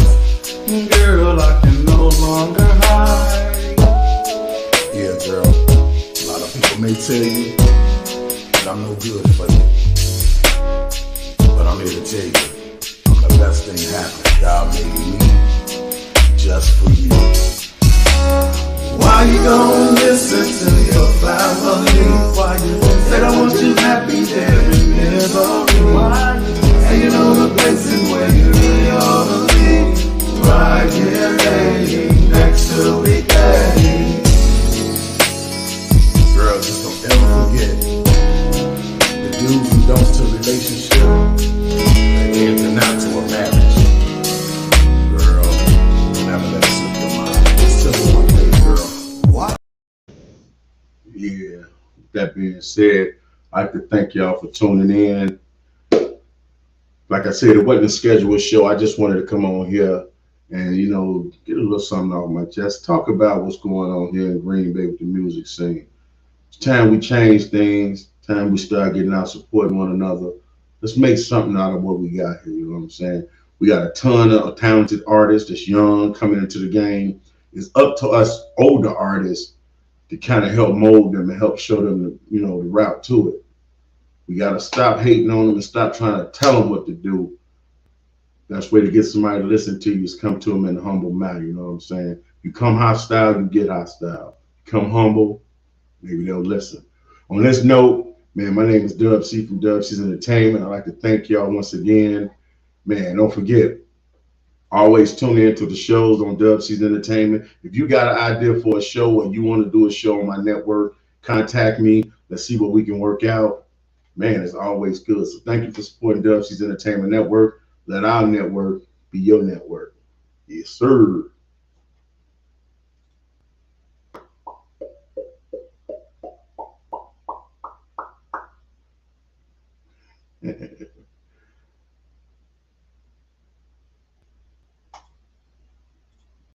girl, I can no longer hide. Yeah, girl, a lot of people may tell you that I'm no good for you, but I'm here to tell you, I'm the best thing happening. God made me just for you. Why you gon' listen to your family? Why you they don't want you happy, they're in misery. And you know the places where you really ought to be. Right here, lady, next to Big Daddy. Girl, just don't ever forget the do's and don'ts to a relationship that ends and out to a marriage. Girl, don't ever let it slip your mind. Just tell me one thing, girl. What? Yeah, with that being said, I'd like to thank y'all for tuning in. Like I said, it wasn't a scheduled show. I just wanted to come on here and, you know, get a little something off my chest. Talk about what's going on here in Green Bay with the music scene. It's time we change things. Time we start getting out, supporting one another. Let's make something out of what we got here. You know what I'm saying? We got a ton of talented artists that's young coming into the game. It's up to us older artists to kind of help mold them and help show them the, you know, the route to it. We got to stop hating on them and stop trying to tell them what to do. That's way to get somebody to listen to you is come to them in a humble manner. You know what I'm saying? You come hostile, you get hostile. Come humble, maybe they'll listen. On this note, man, my name is Dub C from Dub C's Entertainment. I'd like to thank y'all once again. Man, don't forget, always tune in to the shows on Dub C's Entertainment. If you got an idea for a show or you want to do a show on my network, contact me. Let's see what we can work out. Man, it's always good. So thank you for supporting Dub C's Entertainment Network. Let our network be your network. Yes, sir.